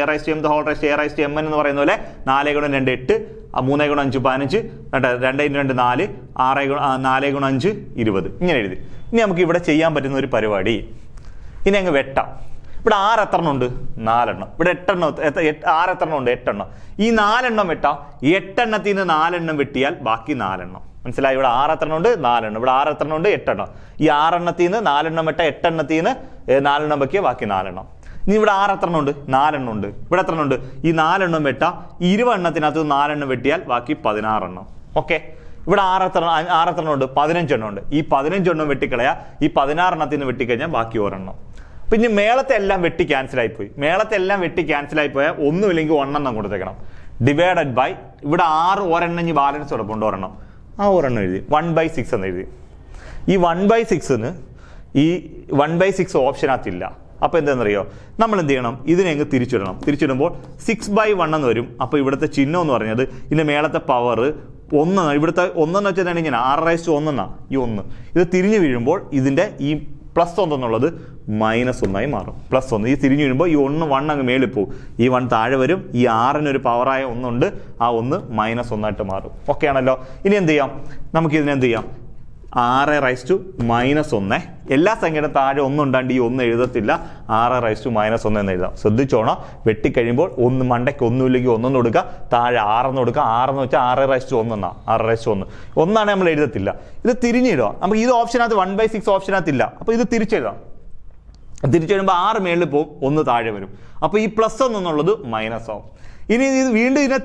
a⁻m the whole raised a⁻m എന്ന് പറയുന്ന പോലെ 4 ഗുണം 2 8, 3 ഗുണം 5 15, 2 × 2 4, 4 ഗുണം 5 20 ഇങ്ങനെ എഴുതി. ഇനി നമുക്ക് ഇവിടെ ചെയ്യാൻ പറ്റുന്ന ഒരു പരിപാടി, ഇനി അങ്ങ് വെട്ടാം. ഇവിടെ 6 എത്ര എണ്ണം ഉണ്ട്? 4 എണ്ണം. ഇവിടെ 8 എണ്ണം. 6 എത്ര എണ്ണം ഉണ്ട്? 8 എണ്ണം. ഈ 4 എണ്ണം വെട്ടാം. 8 എണ്ണത്തിൽ നിന്ന് 4 എണ്ണം വെട്ടിയാൽ ബാക്കി 4 എണ്ണം. മനസ്സിലായി? ഇവിടെ 6 എത്ര എണ്ണം ഉണ്ട്? 4 എണ്ണം. ഇവിടെ 6 എത്ര എണ്ണം ഉണ്ട്? 8 എണ്ണം. ഈ 6 എണ്ണത്തിൽ നിന്ന് 4 എണ്ണം വെട്ട 8 എണ്ണത്തിൽ നിന്ന് 4 എണ്ണം വെക്കിയ ബാക്കി 4 എണ്ണം. ഇനി ഇവിടെ 6 എത്ര എണ്ണം ഉണ്ട്? 4 എണ്ണം ഉണ്ട്. ഇവിടെ എത്ര എണ്ണം ഉണ്ട്? ഈ 4 എണ്ണം വെട്ട 20 എണ്ണത്തിനകത്ത് 4 എണ്ണം വെട്ടിയാൽ ബാക്കി 16 എണ്ണം. ഓക്കെ, ഇവിടെ 6 എത്ര എണ്ണം ഉണ്ട്? 15 എണ്ണം ഉണ്ട്. ഈ 15 എണ്ണം വെട്ടിക്കളയാ, ഈ 16 എണ്ണത്തിൽ നിന്ന് വെട്ടിക്കഴിഞ്ഞാൽ ബാക്കി ഒരെണ്ണം. പിന്നെ മേളത്തെ എല്ലാം വെട്ടി ക്യാൻസലായിപ്പോയി. മേളത്തെ എല്ലാം വെട്ടി ക്യാൻസലായിപ്പോയാൽ ഒന്നുമില്ലെങ്കിൽ 1 എണ്ണം കൊടുത്തേക്കണം. ഡിവൈഡഡ് ബൈ ഇവിടെ 6 ഒരെണ്ണം ഇനി ബാലൻസ് കൊടുപ്പുണ്ട് ഒരെണ്ണം. ആ ഒരെണ്ണം എഴുതി 1/6 എന്ന് എഴുതി. ഈ 1/6 ഈ 1/6 ഓപ്ഷനകത്തില്ല. അപ്പോൾ എന്താണെന്നറിയോ, നമ്മൾ എന്ത് ചെയ്യണം? ഇതിനെ അങ്ങ് തിരിച്ചിടണം. തിരിച്ചിടുമ്പോൾ 6/1 എന്ന് വരും. അപ്പോൾ ഇവിടുത്തെ ചിഹ്നം എന്ന് പറഞ്ഞത് ഇതിൻ്റെ മേളത്തെ പവർ 1. ഇവിടുത്തെ 1 എന്ന് വെച്ചാൽ ഇങ്ങനെ 6⁻1 എന്നാ ഈ 1. ഇത് തിരിഞ്ഞു വീഴുമ്പോൾ ഇതിൻ്റെ ഈ +1 എന്നുള്ളത് -1 മാറും. +1 ഈ തിരിഞ്ഞു വീഴുമ്പോൾ ഈ 1 അങ്ങ് മേളിൽ പോകും. ഈ 1 താഴെ വരും. ഈ 6-ന് ഒരു പവറായ 1 ഉണ്ട്. ആ 1 -1 ആയിട്ട് മാറും. ഓക്കെ ആണല്ലോ? ഇനി എന്ത് ചെയ്യാം? നമുക്ക് ഇതിനെ എന്ത് ചെയ്യാം? 6⁻−1. എല്ലാ സംഖ്യയുടെ താഴെ 1 ഉണ്ടാണ്ട് ഈ 1 എഴുതത്തില്ല. 6⁻−1 എന്ന് എഴുതാം. ശ്രദ്ധിച്ചോണം. വെട്ടിക്കഴിയുമ്പോൾ 1 മണ്ടയ്ക്ക് ഒന്നുമില്ലെങ്കിൽ 1 കൊടുക്കുക, താഴെ 6 എന്ന് കൊടുക്കുക. 6 എന്ന് വെച്ചാൽ 6⁻1 എന്നാ. 6⁻1 1 നമ്മൾ എഴുതത്തില്ല. ഇത് തിരിഞ്ഞിടുക. നമുക്ക് ഇത് ഓപ്ഷനകത്ത് 1/6 ഓപ്ഷനകത്തില്ല. അപ്പോൾ ഇത് തിരിച്ചെഴുതാം. തിരിച്ചെഴുതുമ്പോൾ 6 മേളിൽ പോകും, 1 താഴെ വരും. അപ്പോൾ ഈ +1 എന്നുള്ളത് മൈനസ് ആവും. ഇനി ഇത് വീണ്ടും ഇതിനെ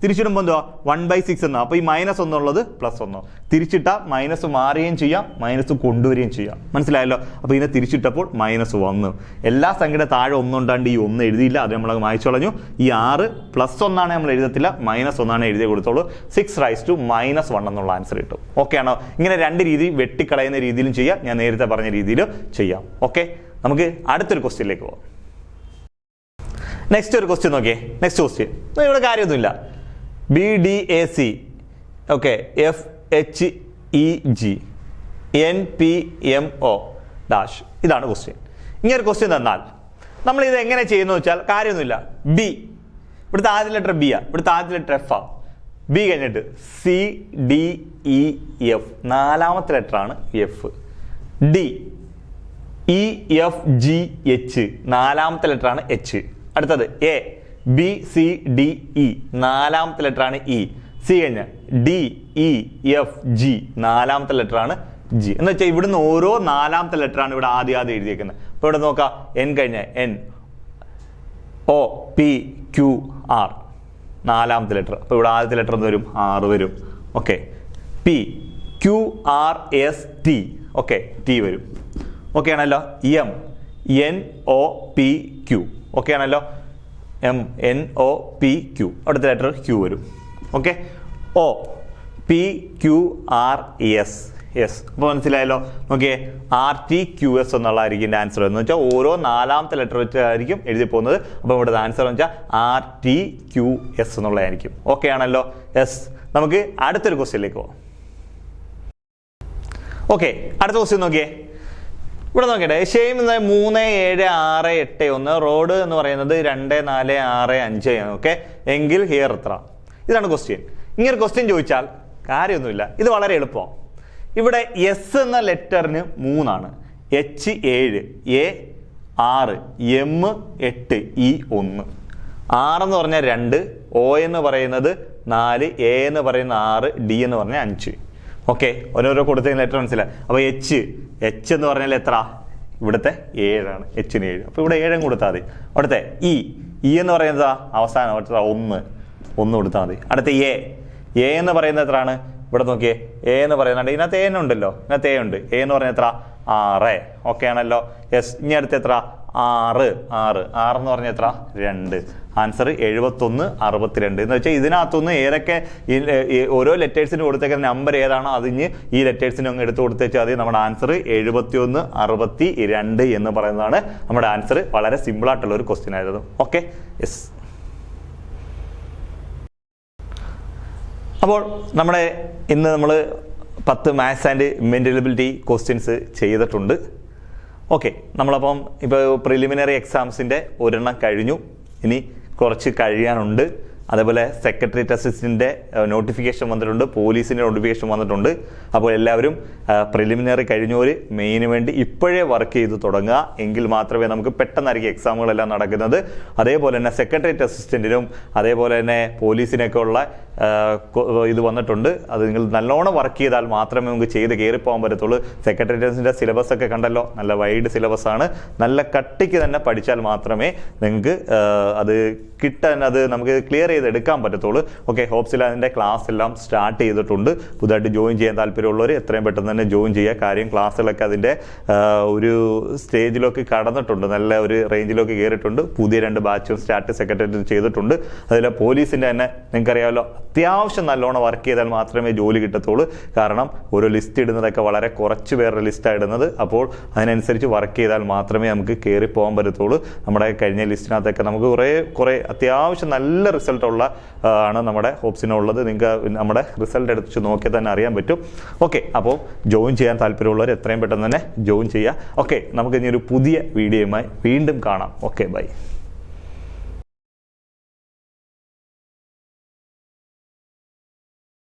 തിരിച്ചിടുമ്പോൾ എന്തുവാ? 1/6 എന്നാ. അപ്പോൾ ഈ -1 എന്നുള്ളത് +1. തിരിച്ചിട്ടാൽ മൈനസ് മാറുകയും ചെയ്യാം, മൈനസ് കൊണ്ടുവരികയും ചെയ്യാം. മനസ്സിലായല്ലോ? അപ്പോൾ ഇതിനെ തിരിച്ചിട്ടപ്പോൾ -1. എല്ലാ സംഖ്യയുടെ താഴെ 1 ഉണ്ടാണ്ട് ഈ 1 എഴുതിയില്ല. അത് നമ്മൾ മായ്ച്ചു കളഞ്ഞു. ഈ 6 +1 ആണ് നമ്മൾ എഴുതത്തില്ല, -1 എഴുതി കൊടുത്തോളൂ. 6⁻−1 എന്നുള്ള ആൻസർ കിട്ടും. ഓക്കെ ആണോ? ഇങ്ങനെ 2 രീതി വെട്ടിക്കളയുന്ന രീതിയിലും ചെയ്യാം, ഞാൻ നേരത്തെ പറഞ്ഞ രീതിയിലും ചെയ്യാം. ഓക്കെ, നമുക്ക് അടുത്തൊരു ക്വസ്റ്റ്യനിലേക്ക് പോകാം. നെക്സ്റ്റ് ഒരു ക്വസ്റ്റ്യൻ നോക്കിയേ. നെക്സ്റ്റ് ക്വസ്റ്റ്യൻ ഇവിടെ കാര്യമൊന്നുമില്ല. BDAC, okay, FHEG NPMO dash. ഇതാണ് ക്വസ്റ്റ്യൻ. ഇങ്ങനെ ക്വസ്റ്റ്യൻ തന്നാൽ നമ്മൾ ഇത് എങ്ങനെ ചെയ്യുന്നു വെച്ചാൽ കാര്യമൊന്നുമില്ല. B, ഇവിടുത്തെ ആദ്യ ലെറ്റർ B ആ, ഇവിടുത്തെ ആദ്യ ലെറ്റർ F ആ. B കഴിഞ്ഞിട്ട് CDEF, 4ാമത്തെ ലെറ്ററാണ് F. D EFGH, 4ാമത്തെ ലെറ്ററാണ് H. അടുത്തത് A BCDE, 4ാമത്തെ ലെറ്ററാണ് E. C കഴിഞ്ഞ DEFG, 4ാമത്തെ ലെറ്ററാണ് G. എന്ന് വെച്ചാൽ ഇവിടുന്ന് ഓരോ 4ാമത്തെ ലെറ്ററാണ് ഇവിടെ ആദ്യം എഴുതിയേക്കുന്നത്. അപ്പോൾ ഇവിടെ നോക്കാം, N കഴിഞ്ഞ N O P Q R, 4ാമത്തെ ലെറ്റർ. അപ്പോൾ ഇവിടെ ആദ്യത്തെ ലെറ്റർ എന്ന് വരും? R വരും. Okay, P Q R S T, okay, T വരും. ഓക്കെ ആണല്ലോ? M N O P Q, okay ആണല്ലോ? M N O P Q, അടുത്ത ലെറ്റർ Q വരും. Okay, O P Q R S S. അപ്പോൾ മനസ്സിലായല്ലോ? നോക്കിയേ, RTQS എന്നുള്ളതായിരിക്കും എൻ്റെ ആൻസർ. എന്ന് വെച്ചാൽ ഓരോ 4ാമത്തെ ലെറ്റർ വെച്ചായിരിക്കും എഴുതി പോകുന്നത്. അപ്പോൾ ഇവിടെ ആൻസർ എന്ന് വെച്ചാൽ RTQS എന്നുള്ളതായിരിക്കും. ഓക്കെ ആണല്ലോ? യെസ്. നമുക്ക് അടുത്തൊരു ക്വസ്റ്റ്യനിലേക്ക് പോകാം. ഓക്കെ, അടുത്ത ക്വസ്റ്റ്യൻ നോക്കിയേ. ഇവിടെ നോക്കട്ടെ, ഷെയിം 3 7 6 8 1, റോഡ് എന്ന് പറയുന്നത് 2 4 6 5 ആണ്. ഓക്കെ, എങ്കിൽ ഹിയർ എത്ര? ഇതാണ് ക്വസ്റ്റ്യൻ. ഇങ്ങനെ ക്വസ്റ്റ്യൻ ചോദിച്ചാൽ കാര്യമൊന്നുമില്ല, ഇത് വളരെ എളുപ്പമാണ്. ഇവിടെ S എന്ന ലെറ്ററിന് 3 ആണ്, H 7, A 6, M 8, E 1. 6 എന്ന് പറഞ്ഞാൽ 2, O എന്ന് പറയുന്നത് 4, A എന്ന് പറയുന്ന 6, D എന്ന് പറഞ്ഞാൽ 5. ഓക്കെ, ഓരോരോ കൊടുത്ത ലെറ്റർ മനസ്സിലായി. അപ്പോൾ H എന്ന് പറഞ്ഞാൽ എത്ര? ഇവിടുത്തെ 7 H-ന് 7. അപ്പോൾ ഇവിടെ 7 കൊടുത്താൽ മതി. അവിടുത്തെ E എന്ന് പറയുന്നത് അവസാനം 1 കൊടുത്താൽ മതി. അടുത്ത A എന്ന് പറയുന്നത് എത്രയാണ്? ഇവിടെ നോക്കിയേ, A എന്ന് പറയുന്നുണ്ട്. ഇതിനകത്ത് A ഉണ്ടല്ലോ, ഇതിനകത്ത് A ഉണ്ട്. A എന്ന് പറഞ്ഞാൽ എത്ര? 6. ഓക്കെ ആണല്ലോ. യെസ്. ഇനി അടുത്ത് എത്ര? 6 എന്ന് പറഞ്ഞാൽ എത്ര? 2. ആൻസർ 71, 62. എന്ന് വെച്ചാൽ ഇതിനകത്തുനിന്ന് ഏതൊക്കെ ഓരോ ലെറ്റേഴ്സിന് കൊടുത്തേക്കുന്ന നമ്പർ ഏതാണോ അതിന് ഈ ലെറ്റേഴ്സിന് അങ്ങ് എടുത്ത് കൊടുത്തേച്ചാൽ മതി. നമ്മുടെ ആൻസർ 71, 62 എന്ന് പറയുന്നതാണ് നമ്മുടെ ആൻസർ. വളരെ സിമ്പിൾ ആയിട്ടുള്ള ഒരു ക്വസ്റ്റ്യൻ ആയിരുന്നു. Okay, yes. അപ്പോൾ നമ്മുടെ ഇന്ന് നമ്മൾ 10 മാത്സ് ആൻഡ് മെൻ്റലബിലിറ്റി ക്വസ്റ്റ്യൻസ് ചെയ്തിട്ടുണ്ട്. ഓക്കെ, നമ്മളപ്പം ഇപ്പോൾ പ്രിലിമിനറി എക്സാംസിൻ്റെ ഒരെണ്ണം കഴിഞ്ഞു, ഇനി കുറച്ച് കഴിയാനുണ്ട്. അതേപോലെ സെക്രട്ടേറിയറ്റ് അസിസ്റ്റൻ്റിൻ്റെ നോട്ടിഫിക്കേഷൻ വന്നിട്ടുണ്ട്, പോലീസിൻ്റെ നോട്ടിഫിക്കേഷൻ വന്നിട്ടുണ്ട്. അപ്പോൾ എല്ലാവരും പ്രിലിമിനറി കഴിഞ്ഞവർ മെയിന് വേണ്ടി ഇപ്പോഴേ വർക്ക് ചെയ്ത് തുടങ്ങുക. എങ്കിൽ മാത്രമേ നമുക്ക് പെട്ടെന്നായിരിക്കും എക്സാമുകളെല്ലാം നടക്കുന്നത്. അതേപോലെ തന്നെ സെക്രട്ടേറിയറ്റ് അസിസ്റ്റൻറ്റിനും അതേപോലെ തന്നെ പോലീസിനൊക്കെ ഉള്ള ഇത് വന്നിട്ടുണ്ട്. അത് നിങ്ങൾ നല്ലോണം വർക്ക് ചെയ്താൽ മാത്രമേ നമുക്ക് ചെയ്ത് കയറിപ്പോകാൻ പറ്റത്തുള്ളൂ. സെക്രട്ടേറിയറ്റിൻ്റെ സിലബസ് ഒക്കെ കണ്ടല്ലോ, നല്ല വൈഡ് സിലബസാണ്. നല്ല കട്ടിക്ക് തന്നെ പഠിച്ചാൽ മാത്രമേ നിങ്ങൾക്ക് അത് അത് നമുക്ക് ക്ലിയർ ചെയ്തെടുക്കാൻ പറ്റത്തുള്ളൂ. ഓക്കെ, ഹോപ്സിൽ അതിൻ്റെ ക്ലാസ് എല്ലാം സ്റ്റാർട്ട് ചെയ്തിട്ടുണ്ട്. പുതുതായിട്ട് ജോയിൻ ചെയ്യാൻ താല്പര്യമുള്ളവർ എത്രയും പെട്ടെന്ന് തന്നെ ജോയിൻ ചെയ്യുക. കാര്യം ക്ലാസ്സുകളൊക്കെ അതിൻ്റെ ഒരു സ്റ്റേജിലൊക്കെ കടന്നിട്ടുണ്ട്, നല്ല ഒരു റേഞ്ചിലൊക്കെ കയറിയിട്ടുണ്ട്. പുതിയ 2 ബാച്ചും സ്റ്റാർട്ട് സെക്രട്ടേറിയറ്റ് ചെയ്തിട്ടുണ്ട്. അതിൽ പോലീസിൻ്റെ തന്നെ നിങ്ങൾക്കറിയാമല്ലോ, അത്യാവശ്യം നല്ലോണം വർക്ക് ചെയ്താൽ മാത്രമേ ജോലി കിട്ടത്തുള്ളൂ. കാരണം ഒരു ലിസ്റ്റ് ഇടുന്നതൊക്കെ വളരെ കുറച്ച് പേരുടെ ലിസ്റ്റാണ് ഇടുന്നത്. അപ്പോൾ അതിനനുസരിച്ച് വർക്ക് ചെയ്താൽ മാത്രമേ നമുക്ക് കയറി പോകാൻ പറ്റത്തുള്ളൂ. നമ്മുടെ കഴിഞ്ഞ ലിസ്റ്റിനകത്തൊക്കെ നമുക്ക് കുറേ അത്യാവശ്യം നല്ല റിസൾട്ട് ഉള്ള ആണ് നമ്മുടെ ഹോപ്സിനുള്ളത്. നിങ്ങൾക്ക് നമ്മുടെ റിസൾട്ട് എടുത്ത് നോക്കിയാൽ തന്നെ അറിയാൻ പറ്റും. ഓക്കെ, അപ്പോൾ ജോയിൻ ചെയ്യാൻ താല്പര്യമുള്ളവർ എത്രയും പെട്ടെന്ന് തന്നെ ജോയിൻ ചെയ്യുക. ഓക്കെ, നമുക്ക് ഇനി ഒരു പുതിയ വീഡിയോയുമായി വീണ്ടും കാണാം. Okay, by.